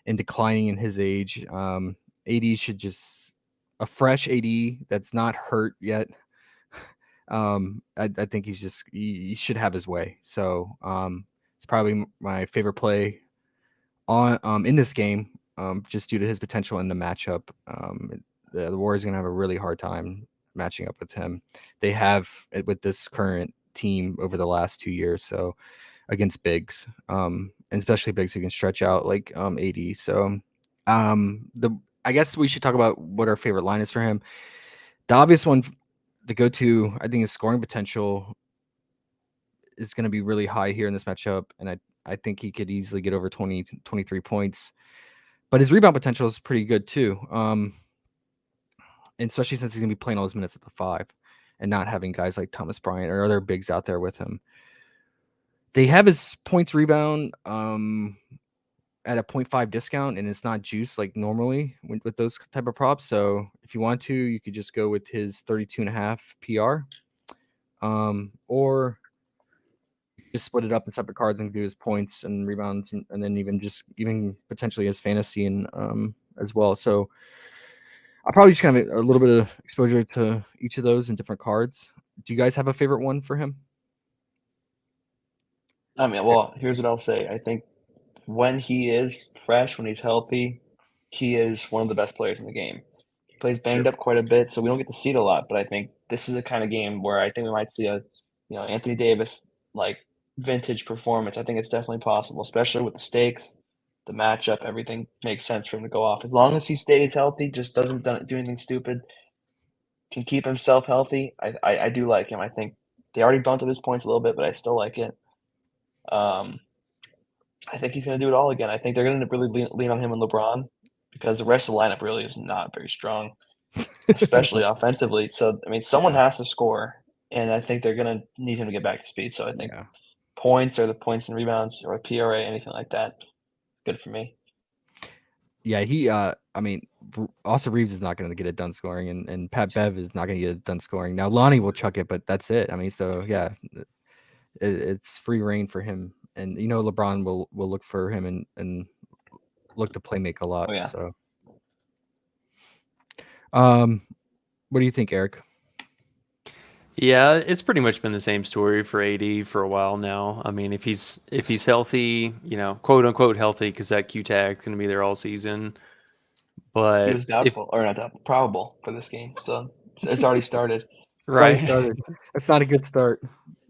and declining in his age. AD should just a fresh AD that's not hurt yet. I think he should have his way. So it's probably my favorite play on in this game, just due to his potential in the matchup. The Warriors are gonna have a really hard time matching up with him. They have it with this current team over the last 2 years, so against bigs, and especially bigs who can stretch out like AD. So I guess we should talk about what our favorite line is for him. The obvious one to go to, I think, his scoring potential is going to be really high here in this matchup, and I think he could easily get over 20, 23 points. But his rebound potential is pretty good too, and especially since he's going to be playing all his minutes at the 5 and not having guys like Thomas Bryant or other bigs out there with him. They have his points rebound at a 0.5 discount, and it's not juice like normally with those type of props. So if you want to, you could just go with his 32.5 PR, or just split it up in separate cards and do his points and rebounds, and then even potentially his fantasy and as well. So I'll probably just kind of a little bit of exposure to each of those in different cards. Do you guys have a favorite one for him? I mean, well, here's what I'll say. I think when he is fresh, when he's healthy, he is one of the best players in the game. He plays banged up quite a bit, so we don't get to see it a lot. But I think this is the kind of game where I think we might see a, Anthony Davis like vintage performance. I think it's definitely possible, especially with the stakes, the matchup, everything makes sense for him to go off. As long as he stays healthy, just doesn't do anything stupid, can keep himself healthy. I do like him. I think they already bumped up his points a little bit, but I still like it. I think he's going to do it all again. I think they're going to really lean on him and LeBron because the rest of the lineup really is not very strong, especially offensively. So, I mean, someone has to score, and I think they're going to need him to get back to speed. So I think points or the points and rebounds or a PRA, anything like that, good for me. Yeah, I mean, Austin Reeves is not going to get it done scoring, and Pat Bev is not going to get it done scoring. Now, Lonnie will chuck it, but that's it. I mean, so yeah, it's free reign for him. And LeBron will look for him and look to play make a lot. Oh, yeah. So What do you think, Eric? Yeah, it's pretty much been the same story for AD for a while now. I mean, if he's healthy, quote unquote healthy, because that Q tag's going to be there all season. He But was doubtful, or not doubtful, probable for this game, so it's already started. Already right, started. That's not a good start.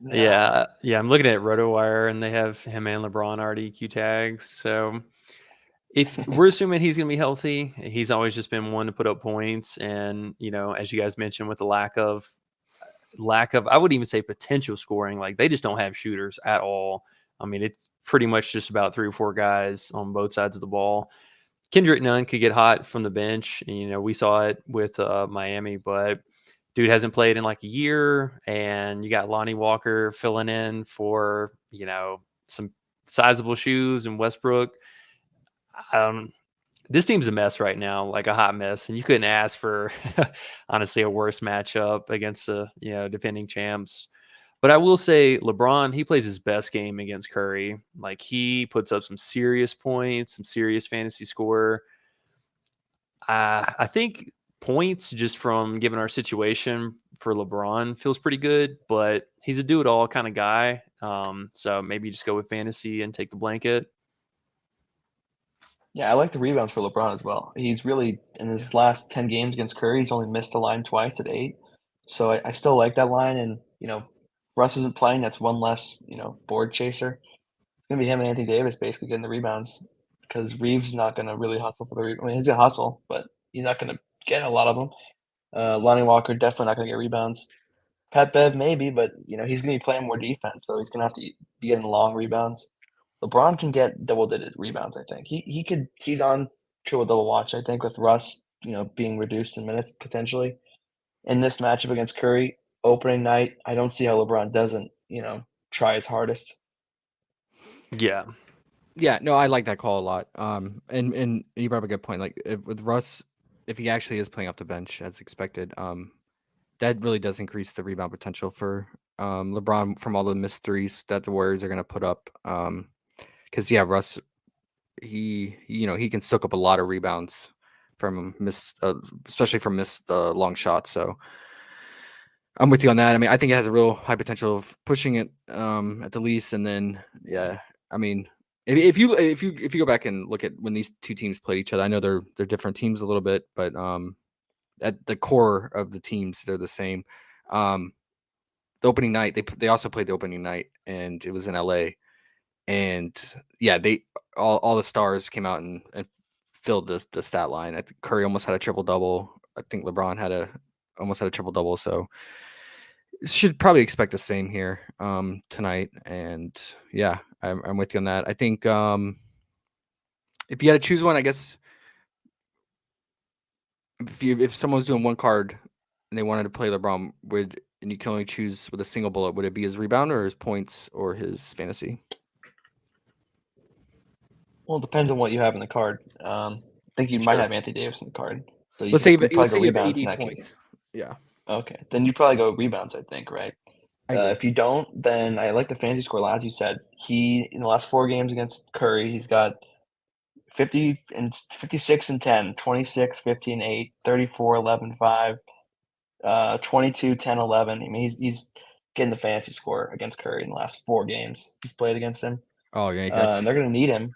yeah, I'm looking at RotoWire and they have him and LeBron already Q tags. So if we're assuming he's going to be healthy, he's always just been one to put up points, and as you guys mentioned, with the lack of I would even say potential scoring. Like they just don't have shooters at all. I mean, it's pretty much just about 3 or 4 guys on both sides of the ball. Kendrick Nunn could get hot from the bench. We saw it with Miami, but dude hasn't played in like a year, and you got Lonnie Walker filling in for some sizable shoes and Westbrook. This team's a mess right now, like a hot mess, and you couldn't ask for honestly a worse matchup against the defending champs. But I will say LeBron, he plays his best game against Curry. Like he puts up some serious points, some serious fantasy score. I think points just from given our situation for LeBron feels pretty good, but he's a do it all kind of guy. So maybe just go with fantasy and take the blanket. Yeah, I like the rebounds for LeBron as well. He's really in his last 10 games against Curry, he's only missed the line twice at 8. So I still like that line, and Russ isn't playing. That's one less board chaser. It's gonna be him and Anthony Davis basically getting the rebounds because Reeves is not gonna really hustle for the rebound. I mean, he's gonna hustle, but he's not gonna get a lot of them. Lonnie Walker definitely not gonna get rebounds. Pat Bev maybe, but he's gonna be playing more defense, so he's gonna have to be getting long rebounds. LeBron can get double-digit rebounds, I think. He's on triple-double watch, I think, with Russ, being reduced in minutes potentially. In this matchup against Curry, opening night, I don't see how LeBron doesn't, try his hardest. Yeah. Yeah, no, I like that call a lot. And you brought up a good point. Like with Russ, if he actually is playing off the bench as expected, that really does increase the rebound potential for LeBron from all the missed threes that the Warriors are going to put up. Because Russ, he can soak up a lot of rebounds from especially from missed long shots. So I'm with you on that. I mean, I think it has a real high potential of pushing it at the least, and then I mean, if you go back and look at when these two teams played each other, I know they're different teams a little bit, but at the core of the teams, they're the same. The opening night, they also played the opening night, and it was in LA. And they all the stars came out and filled the stat line. I think Curry almost had a triple double. I think LeBron almost had a triple double. So should probably expect the same here tonight. And I'm with you on that. I think if you had to choose one, I guess if someone's doing one card and they wanted to play LeBron, and you can only choose with a single bullet, would it be his rebound or his points or his fantasy? Well, it depends on what you have in the card. I think you might have Anthony Davis in the card. So Let's say you probably have go rebounds in 80 that points. case. Yeah. Okay, then you probably go rebounds, I think, right? If you don't, then I like the fantasy score. As you said, he in the last 4 games against Curry, he's got 50 and 56 and 10, 26, 15, 8, 34, 11, 5, 22, 10, 11. I mean, he's getting the fantasy score against Curry in the last 4 games he's played against him. Oh, yeah. And they're going to need him.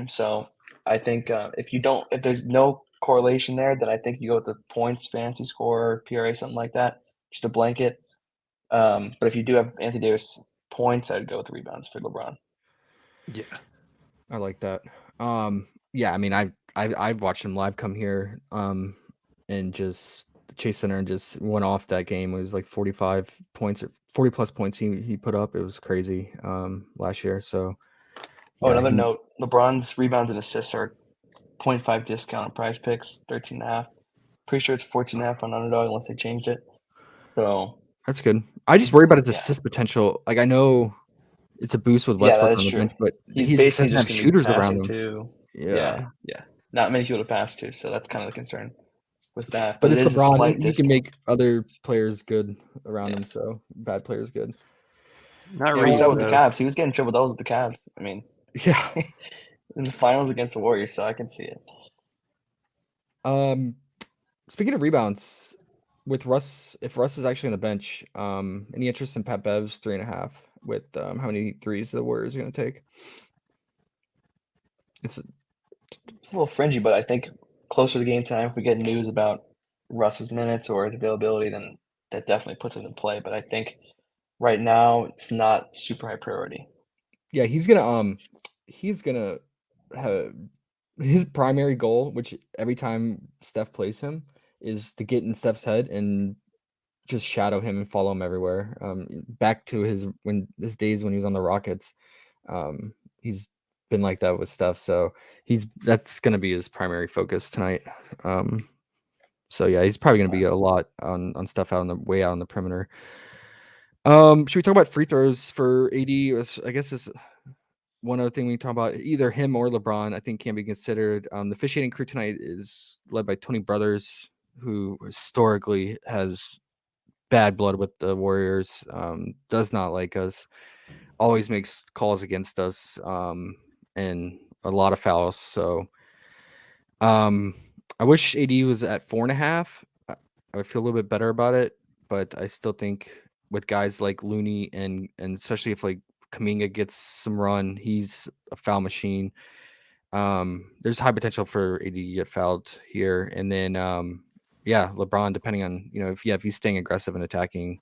So I think if there's no correlation there, then I think you go with the points, fantasy score, PRA, something like that, just a blanket. But if you do have Anthony Davis points, I'd go with the rebounds for LeBron. Yeah. I like that. I mean, I've watched him live come here and just Chase Center and just went off that game. It was like 45 points or 40 plus points he put up. It was crazy last year. So another note, LeBron's rebounds and assists are 0.5 discount on Prize Picks, 13.5. Pretty sure it's 14.5 on Underdog unless they changed it. So that's good. I just worry about his assist potential. Like I know it's a boost with Westbrook on the bench, but he's basically just have shooters around him too. Yeah. Not many people to pass to, so that's kind of the concern with that. But it's LeBron. He can discount. make other players good around him, so bad players good. Not really. really. He was out with the Cavs. He was getting triple doubles with the Cavs. I mean, in the finals against the Warriors, so I can see it. Speaking of rebounds, with Russ, if Russ is actually on the bench, any interest in Pat Bev's 3.5 with how many threes the Warriors are going to take? It's It's a little fringy, but I think closer to game time, if we get news about Russ's minutes or his availability, then that definitely puts it in play. But I think right now it's not super high priority. yeah, he's gonna have his primary goal, which every time Steph plays him, is to get in Steph's head and just shadow him and follow him everywhere. Back to his days when he was on the Rockets. He's been like that with Steph, so that's gonna be his primary focus tonight. So yeah, he's probably gonna be a lot on Steph out on the way out on the perimeter. Should we talk about free throws for AD? I guess is one other thing we talk about. Either him or LeBron, I think, can be considered. The officiating crew tonight is led by Tony Brothers, who historically has bad blood with the Warriors. Does not like us. Always makes calls against us. And a lot of fouls. So, I wish AD was at 4.5. I would feel a little bit better about it, but I still think with guys like Looney and especially if like Kuminga gets some run, he's a foul machine. There's high potential for AD to get fouled here, and then yeah, LeBron, depending on if he's staying aggressive and attacking,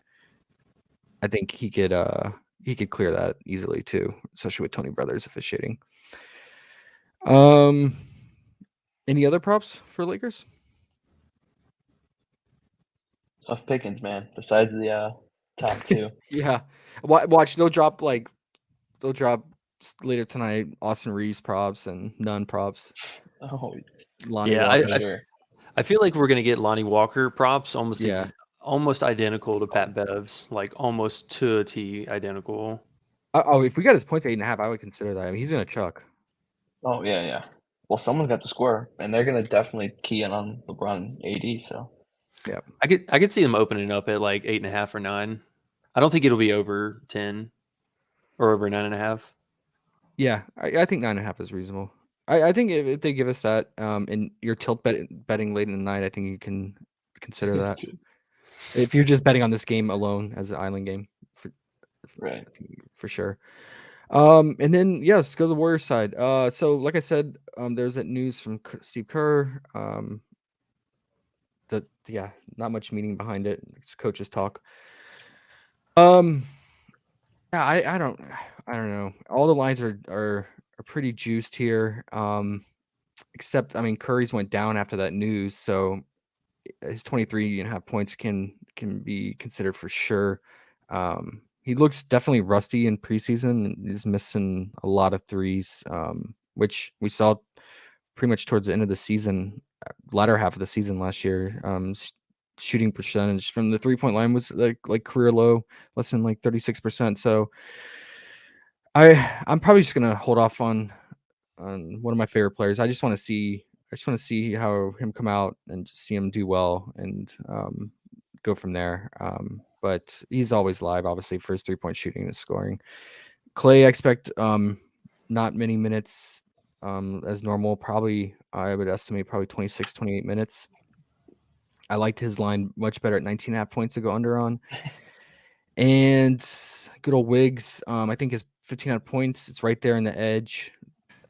I think he could clear that easily too, especially with Tony Brothers officiating. Any other props for Lakers? Tough pickings, man. Besides the top two. Yeah, watch they'll drop later tonight Austin Reeves props and none props. Oh, Lonnie Yeah, Walker. sure. I feel like we're gonna get Lonnie Walker props Yeah. almost identical to Pat Bev's, like almost to a T identical. If we got his point to 8.5, I would consider that. I mean, he's gonna chuck. Oh, yeah. Well, someone's got to score, and they're going to definitely key in on LeBron AD, so. I could see them opening up at like 8.5 or 9. I don't think it'll be over 10 or over 9.5. Yeah, I think 9.5 is reasonable. I think if they give us that, and you're tilt betting late in the night, I think you can consider that. If you're just betting on this game alone as an island game, Right. for sure. And then let's go to the Warriors side. So like I said, there's that news from Steve Kerr. Not much meaning behind it. It's coach's talk. Yeah, I don't know. All the lines are pretty juiced here. Except Curry's went down after that news, so his 23.5 points can be considered for sure. He looks definitely rusty in preseason and is missing a lot of threes, which we saw pretty much towards the end of the season, latter half of the season last year. Shooting percentage from the 3-point line was like career low, less than like 36%. So I'm probably just gonna hold off on one of my favorite players. I just want to see how him come out and just see him do well and go from there. But he's always live, obviously, for his 3-point shooting and scoring. Clay, I expect not many minutes as normal. Probably, I would estimate 26, 28 minutes. I liked his line much better at 19.5 points to go under on. And good old Wiggs, I think his 15.5 points, it's right there in the edge.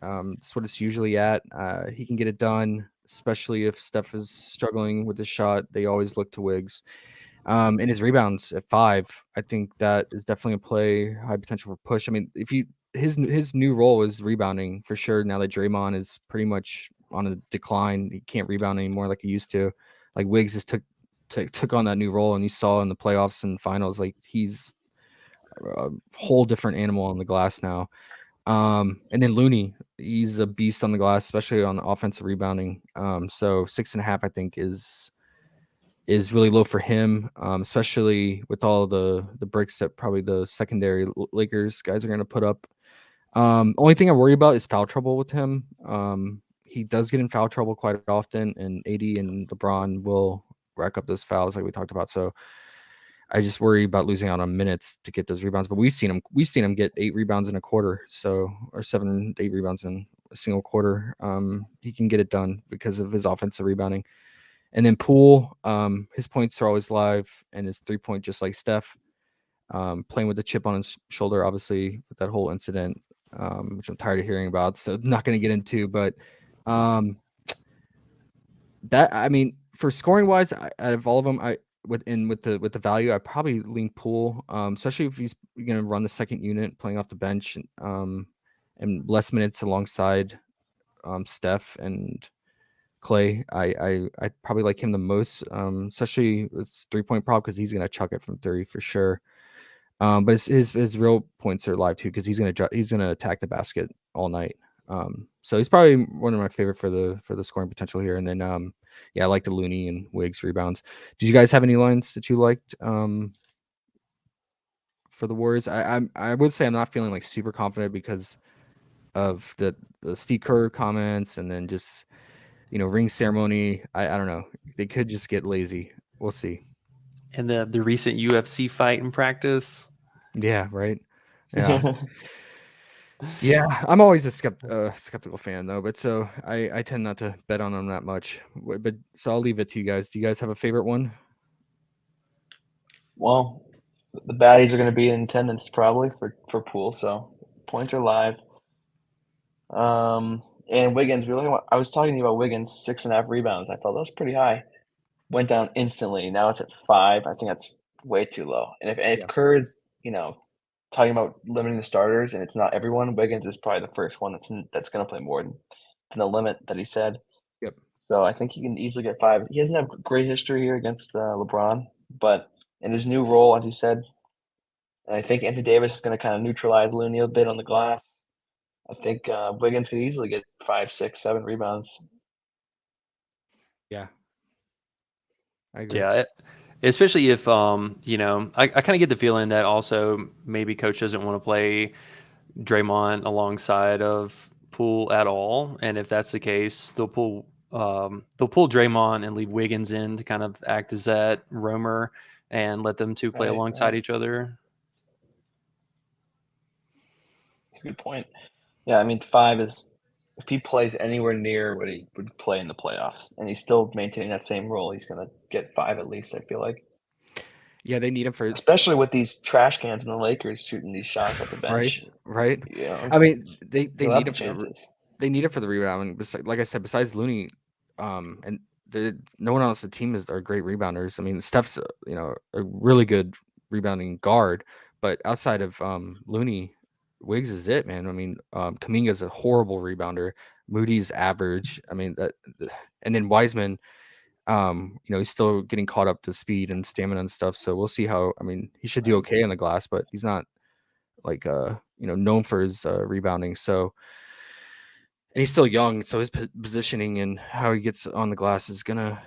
That's what it's usually at. He can get it done, especially if Steph is struggling with the shot. They always look to Wiggs. And his rebounds at 5, I think that is definitely a play, high potential for push. I mean, his new role is rebounding for sure. Now that Draymond is pretty much on a decline, he can't rebound anymore like he used to. Like Wiggs just took on that new role, and you saw in the playoffs and finals, like he's a whole different animal on the glass now. And then Looney, he's a beast on the glass, especially on the offensive rebounding. So 6.5, I think, is really low for him, especially with all the bricks that probably the secondary Lakers guys are going to put up. Only thing I worry about is foul trouble with him. He does get in foul trouble quite often, and AD and LeBron will rack up those fouls like we talked about. So I just worry about losing out on minutes to get those rebounds. But we've seen him get 8 rebounds in a quarter, or 7, 8 rebounds in a single quarter. He can get it done because of his offensive rebounding. And then Poole, his points are always live, and his 3-point just like Steph. Playing with the chip on his shoulder, obviously, with that whole incident, which I'm tired of hearing about. So not going to get into, but for scoring wise, out of all of them, with the value, I probably lean Poole, especially if he's going to run the second unit, playing off the bench, and less minutes alongside Steph and Clay. I probably like him the most, especially with 3-point prop, because he's going to chuck it from 30 for sure. But his real points are live too, because he's gonna attack the basket all night. So he's probably one of my favorite for the scoring potential here. And then I like the Looney and Wiggs rebounds. Did you guys have any lines that you liked for the Warriors? I would say I'm not feeling like super confident because of the Steve Kerr comments, and then just ring ceremony. I don't know. They could just get lazy. We'll see. And the recent UFC fight in practice. Yeah, right. Yeah. Yeah, I'm always a skeptical fan though, but so I tend not to bet on them that much. But so I'll leave it to you guys. Do you guys have a favorite one? Well, the baddies are going to be in attendance probably for Poole, so points are live. And Wiggins, I was talking to you about Wiggins, 6.5 rebounds. I thought that was pretty high. Went down instantly. Now it's at 5. I think that's way too low. And if Kerr is, talking about limiting the starters, and it's not everyone, Wiggins is probably the first one that's going to play more than the limit that he said. Yep. So I think he can easily get 5. He doesn't have great history here against LeBron, but in his new role, as he said, and I think Anthony Davis is going to kind of neutralize Looney a bit on the glass. I think Wiggins could easily get 5, 6, 7 rebounds. Yeah. I agree. Yeah, especially if I kind of get the feeling that also maybe coach doesn't want to play Draymond alongside of Poole at all, and if that's the case, they'll pull Draymond and leave Wiggins in to kind of act as that roamer and let them two play alongside each other. That's a good point. Yeah, I mean 5 is, if he plays anywhere near what he would play in the playoffs, and he's still maintaining that same role, he's going to get 5 at least, I feel like. Yeah, they need him for, especially with these trash cans and the Lakers shooting these shots at the bench. Right. Yeah. I mean, they need him chances. They need it for the rebound. Like I said, besides Looney, and no one else on the team are great rebounders. I mean, Steph's a really good rebounding guard, but outside of Looney, Wiggs is it, man. I mean, Kuminga's a horrible rebounder. Moody's average. I mean and then Wiseman, he's still getting caught up to speed and stamina and stuff. So we'll see how. I mean, he should do okay on the glass, but he's not like known for his rebounding. So, and he's still young, so his positioning and how he gets on the glass is gonna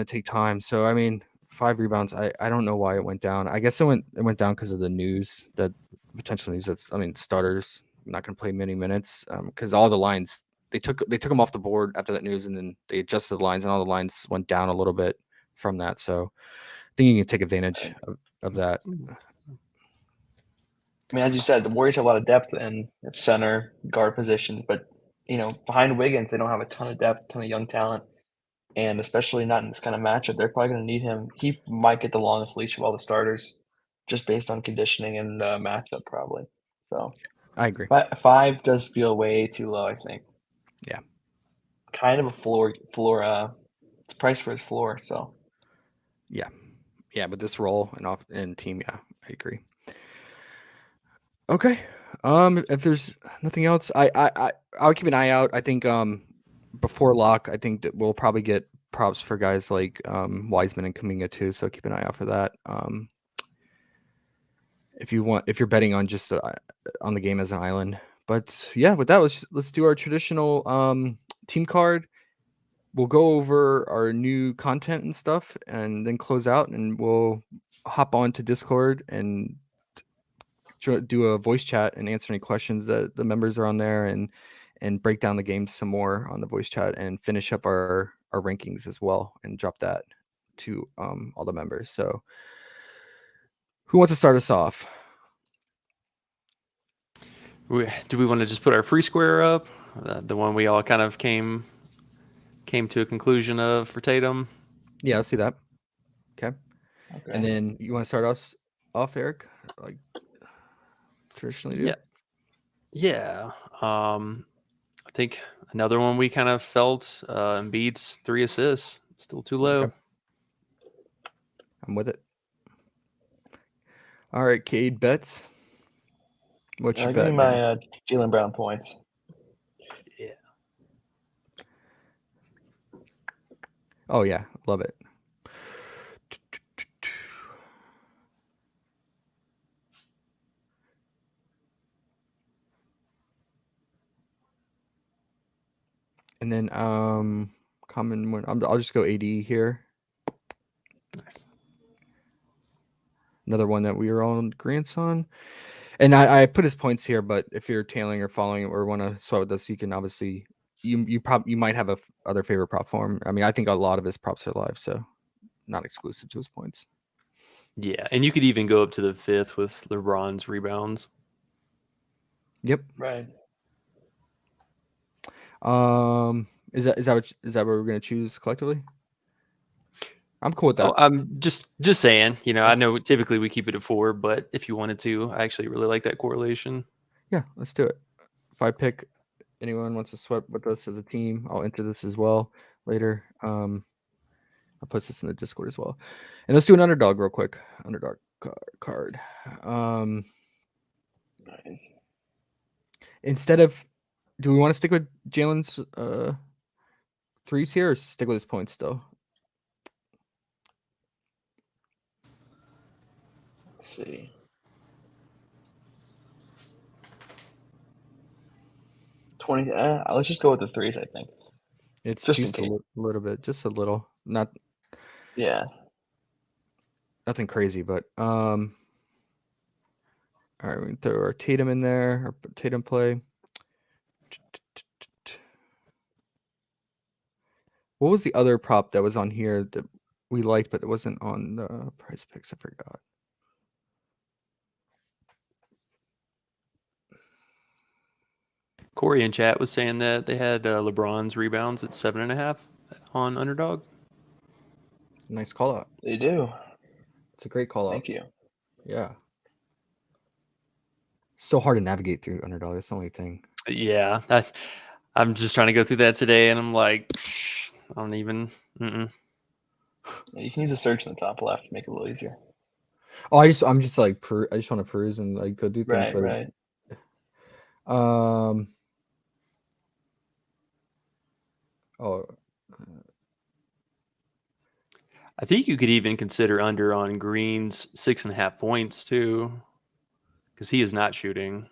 take time. So I mean, 5 rebounds. I don't know why it went down. I guess it went down because of the news, that potential news. Starters not going to play many minutes because all the lines they took them off the board after that news, and then they adjusted the lines, and all the lines went down a little bit from that. So I think you can take advantage of that. I mean, as you said, the Warriors have a lot of depth in center, guard positions, but behind Wiggins, they don't have a ton of depth, a ton of young talent. And especially not in this kind of matchup, they're probably going to need him. He might get the longest leash of all the starters, just based on conditioning and matchup, probably. So I agree. 5 does feel way too low, I think. Yeah. Kind of a floor. It's priced for his floor. So. Yeah, but this role and team, yeah, I agree. Okay. If there's nothing else, I'll keep an eye out. I think before lock, I think that we'll probably get props for guys like Wiseman and Kuminga too. So keep an eye out for that. If you're betting on just on the game as an island. But yeah, with that, let's do our traditional team card. We'll go over our new content and stuff, and then close out, and we'll hop on to Discord and do a voice chat and answer any questions that the members are on there, and break down the game some more on the voice chat, and finish up our rankings as well, and drop that to all the members. So who wants to start us off? Do we want to just put our free square up, the one we all kind of came to a conclusion of for Tatum? Yeah, I'll see that. Okay. Okay. And then you want to start us off, Eric, like traditionally do? Yeah. Yeah. I think another one we kind of felt Embiid's 3 assists. Still too low. Okay. I'm with it. All right, Cade, bets. What's your Give me bet, man? my Jaylen Brown points. Yeah. Oh yeah, love it. And then common one. I'll just go AD here. Nice. Another one that we were all in agreement on. And I put his points here, but if you're tailing or following or want to sweat with us, you can obviously you might have a other favorite prop form. I mean, I think a lot of his props are live, so not exclusive to his points. Yeah, and you could even go up to the 5th with LeBron's rebounds. Yep. Right. Is that what we're gonna choose collectively? I'm cool with that. Oh, I'm just saying, I know typically we keep it at 4, but if you wanted to, I actually really like that correlation. Yeah, let's do it. If I pick anyone wants to sweat with us as a team, I'll enter this as well later. I'll put this in the Discord as well. And let's do an underdog real quick. Underdog card. Instead of, do we want to stick with Jalen's threes here or stick with his points still? Let's see. Let's just go with the threes, I think. It's Just in juiced a case. little bit, just a little. Yeah. Nothing crazy, but all right, we can throw our Tatum in there, our Tatum play. What was the other prop that was on here that we liked, but it wasn't on the Prize Picks? I forgot. Corey in chat was saying that they had LeBron's rebounds at 7.5 on underdog. Nice call out. They do. It's a great call out. Thank you. Yeah. So hard to navigate through underdog. That's the only thing. Yeah, I'm just trying to go through that today, and I'm like, I don't even. Yeah, you can use a search in the top left to make it a little easier. Oh, I'm just like I just want to peruse and like go do things. Right. Oh. I think you could even consider under on Green's 6.5 points too, because he is not shooting.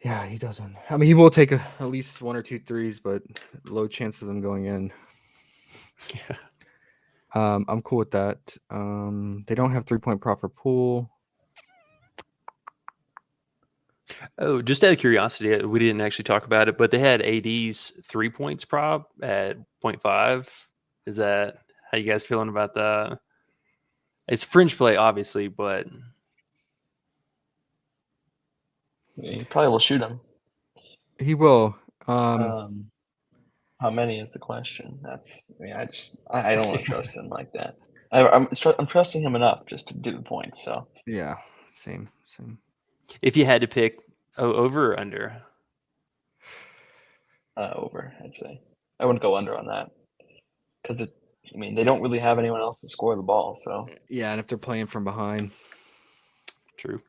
Yeah, he doesn't. I mean, he will take at least 1 or 2 threes, but low chance of them going in. Yeah. I'm cool with that. They don't have 3-point prop for pool. Oh, just out of curiosity, we didn't actually talk about it, but they had AD's 3 points prop at 0.5. Is that how you guys feeling about that? It's fringe play, obviously, but Yeah, he probably will shoot him. He will. How many is the question? I don't want to trust him like that. I'm trusting him enough just to do the points. So Yeah, same. if you had to pick over or under, over, I'd say. I wouldn't go under on that because they don't really have anyone else to score the ball. So Yeah, and if they're playing from behind. true.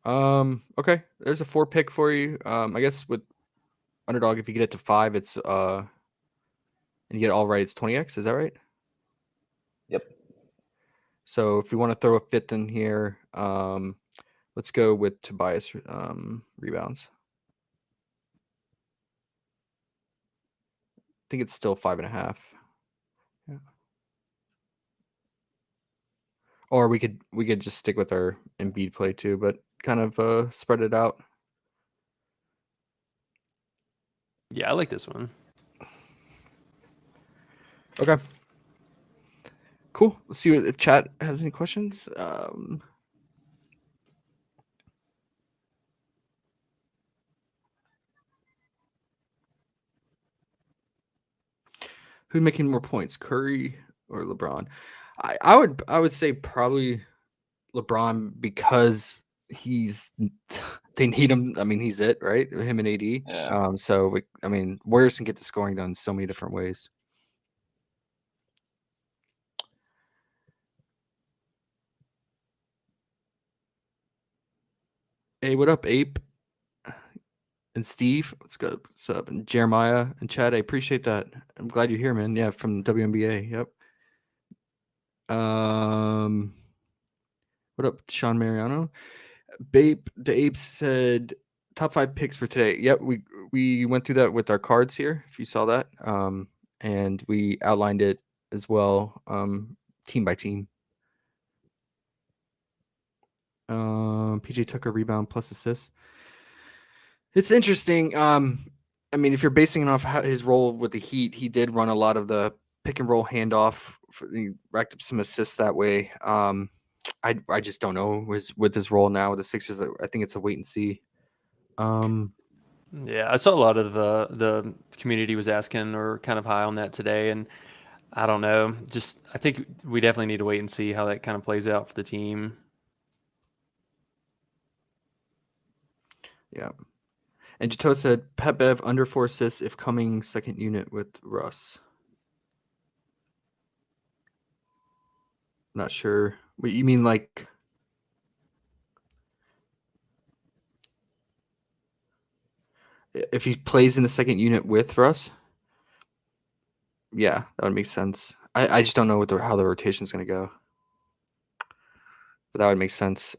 Okay, there's a 4 pick for you. I guess with underdog, if you get it to 5, it's and you get it all right, it's 20x. Is that right? Yep. So if you want to throw a 5th in here, let's go with Tobias rebounds. I think it's still 5.5. Yeah. Or we could just stick with our Embiid play too, but kind of spread it out. Yeah, I like this one. Okay. Cool. Let's see if chat has any questions. Who's making more points, Curry or LeBron? I would say probably LeBron because they need him. I mean, he's it, right? Him and AD. Yeah. So I mean, Warriors can get the scoring done so many different ways. Hey, what up, Ape and Steve? What's up? And Jeremiah and Chad, I appreciate that. I'm glad you're here, man. Yeah, from WNBA. Yep. What up, Sean Mariano? The Ape said top 5 picks for today. Yep, we went through that with our cards here. If you saw that, and we outlined it as well, team by team. PJ Tucker rebound plus assist. It's interesting. I mean, if you're basing it off his role with the Heat, he did run a lot of the pick and roll handoff. He racked up some assists that way. I just don't know with his role now with the Sixers. I think it's a wait and see. Yeah, I saw a lot of the community was asking or kind of high on that today, and I don't know. Just I think we definitely need to wait and see how that kind of plays out for the team. Yeah. And Jato said Pat Bev under 4 assists if coming second unit with Russ. Not sure. What you mean, like? If he plays in the second unit with Russ? Yeah, that would make sense. I just don't know how the rotation is going to go. But that would make sense.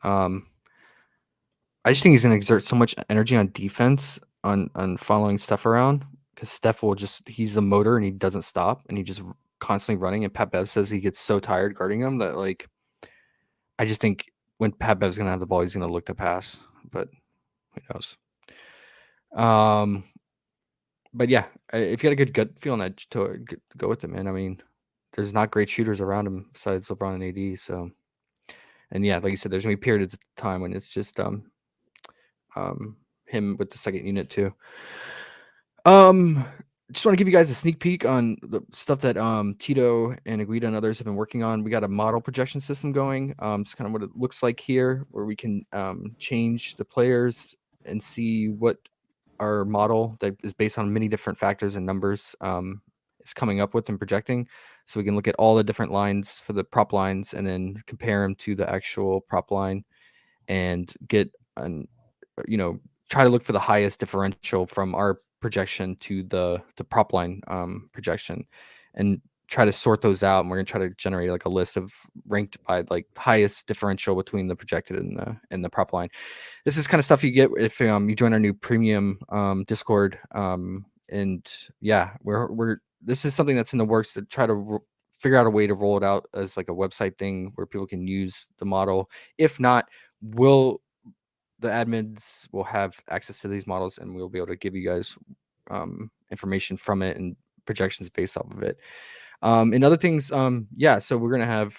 I just think he's going to exert so much energy on defense, on following Steph around, because Steph he's the motor and he doesn't stop and he just constantly running. And Pat Bev says he gets so tired guarding him that, like, I just think when Pat Bev's going to have the ball, he's going to look to pass. But who knows? But yeah, if you got a good gut feeling that to go with him, man. I mean, there's not great shooters around him besides LeBron and AD. So, and yeah, like you said, there's gonna be periods of time when it's just him with the second unit too. Just want to give you guys a sneak peek on the stuff that Tito and Aguida and others have been working on. We got a model projection system going. It's kind of what it looks like here, where we can change the players and see what our model that is based on many different factors and numbers is coming up with and projecting. So we can look at all the different lines for the prop lines and then compare them to the actual prop line and get try to look for the highest differential from our projection to the prop line projection and try to sort those out. And we're going to try to generate like a list of ranked by like highest differential between the projected and the prop line. This is kind of stuff you get if you join our new premium Discord. And yeah, this is something that's in the works to try to figure out a way to roll it out as like a website thing where people can use the model. If not, the admins will have access to these models and we'll be able to give you guys information from it and projections based off of it. And other things, so we're going to have,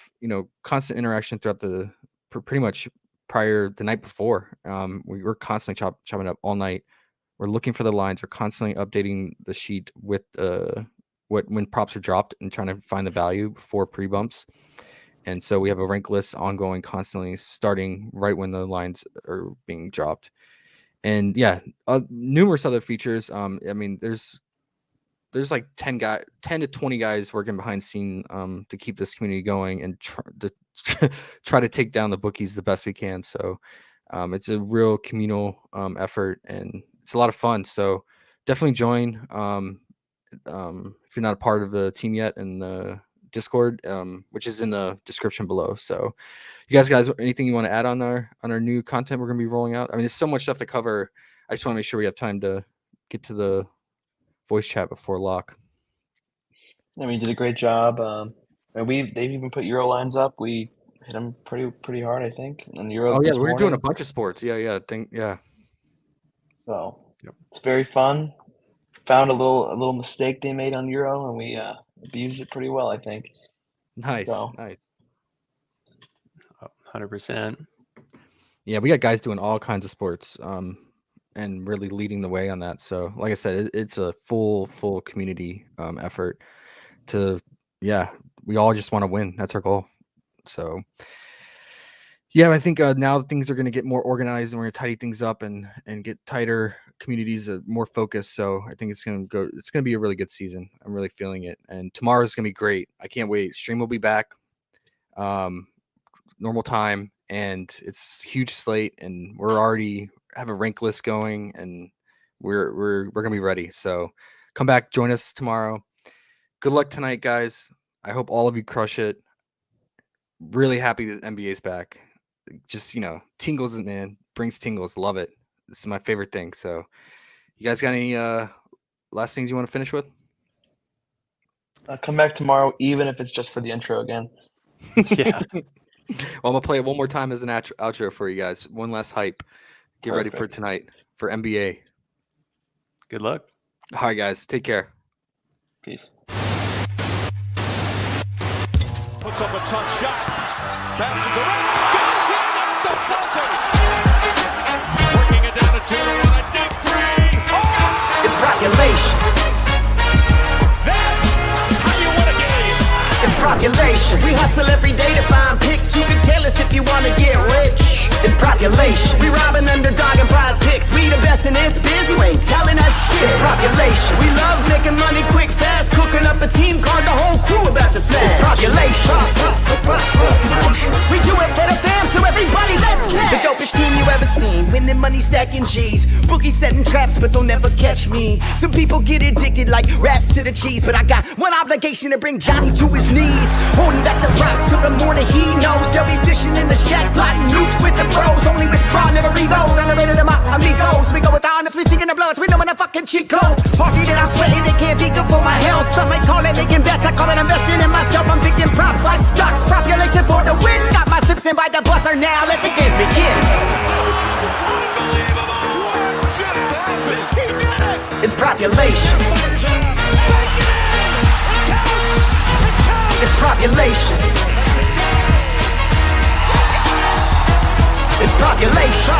constant interaction throughout pretty much the night before. We were constantly chopping up all night. We're looking for the lines. We're constantly updating the sheet with when props are dropped and trying to find the value before pre-bumps. And so we have a rank list ongoing constantly, starting right when the lines are being dropped. And yeah, numerous other features. I mean, there's like 10 to 20 guys working behind the scene to keep this community going and try to take down the bookies the best we can. So it's a real communal effort and it's a lot of fun. So definitely join if you're not a part of the team yet in the Discord, which is in the description below. So you guys, anything you want to add on our new content we're going to be rolling out? I mean, there's so much stuff to cover. I just want to make sure we have time to get to the voice chat before lock. I mean, you did a great job. They've even put Euro lines up. We hit them pretty hard, I think. And Euro. Oh yeah, we're doing a bunch of sports. Yeah. So Yep. It's very fun. Found a little mistake they made on Euro, and we used it pretty well, I think. Nice. 100%. Yeah, we got guys doing all kinds of sports, and really leading the way on that. So, like I said, it's a full community effort we all just want to win. That's our goal. So yeah, I think now things are going to get more organized and we're going to tidy things up and get tighter communities, more focused. So I think it's going to be a really good season. I'm really feeling it. And tomorrow's going to be great. I can't wait. Stream will be back. Normal time, and it's a huge slate, and we're already have a rank list going, and we're going to be ready. So come back, join us tomorrow. Good luck tonight, guys. I hope all of you crush it. Really happy that NBA's back. Just, tingles, man. Brings tingles. Love it. This is my favorite thing. So you guys got any last things you want to finish with? Come back tomorrow, even if it's just for the intro again. Yeah. Well, I'm going to play it one more time as an outro for you guys. One last hype. Get ready for tonight for NBA. Good luck. All right, guys. Take care. Peace. Puts up a tough shot. Bounces around. Goes in at the buzzer. Working it down to 2 on a deep three. Oh! It's population. That's how you win a game. It's population. We hustle every day to find picks. You can tell us if you want to get rich. It's population. We robbing underdog and prize picks. We the best in this biz. You ain't telling us shit. It's population. We love making money quick, fast. Cooking up a team card. The whole crew about to smash. It's population. We do it for the fam, so everybody let's catch. The dopest team you ever seen. Winning money, stacking G's. Boogie setting traps, but they'll never catch me. Some people get addicted like raps to the cheese, but I got one obligation to bring Johnny to his knees. Holding back the props till the morning he knows. They'll be fishing in the shack, plotting nukes with the pros. Only with Craw, never reload. Elevated to my amigos. We go with honest, we seeking the bloods. We know when the fucking cheat code. Party that I'm sweating, they can't be good for my health. Some may call it making bets, I call it investing in myself. I'm picking props like stocks. Population for the win. Got my sips in by the buzzer now. Let the games begin. Unbelievable. Just happened. He did it. It's population. It's population. It's population.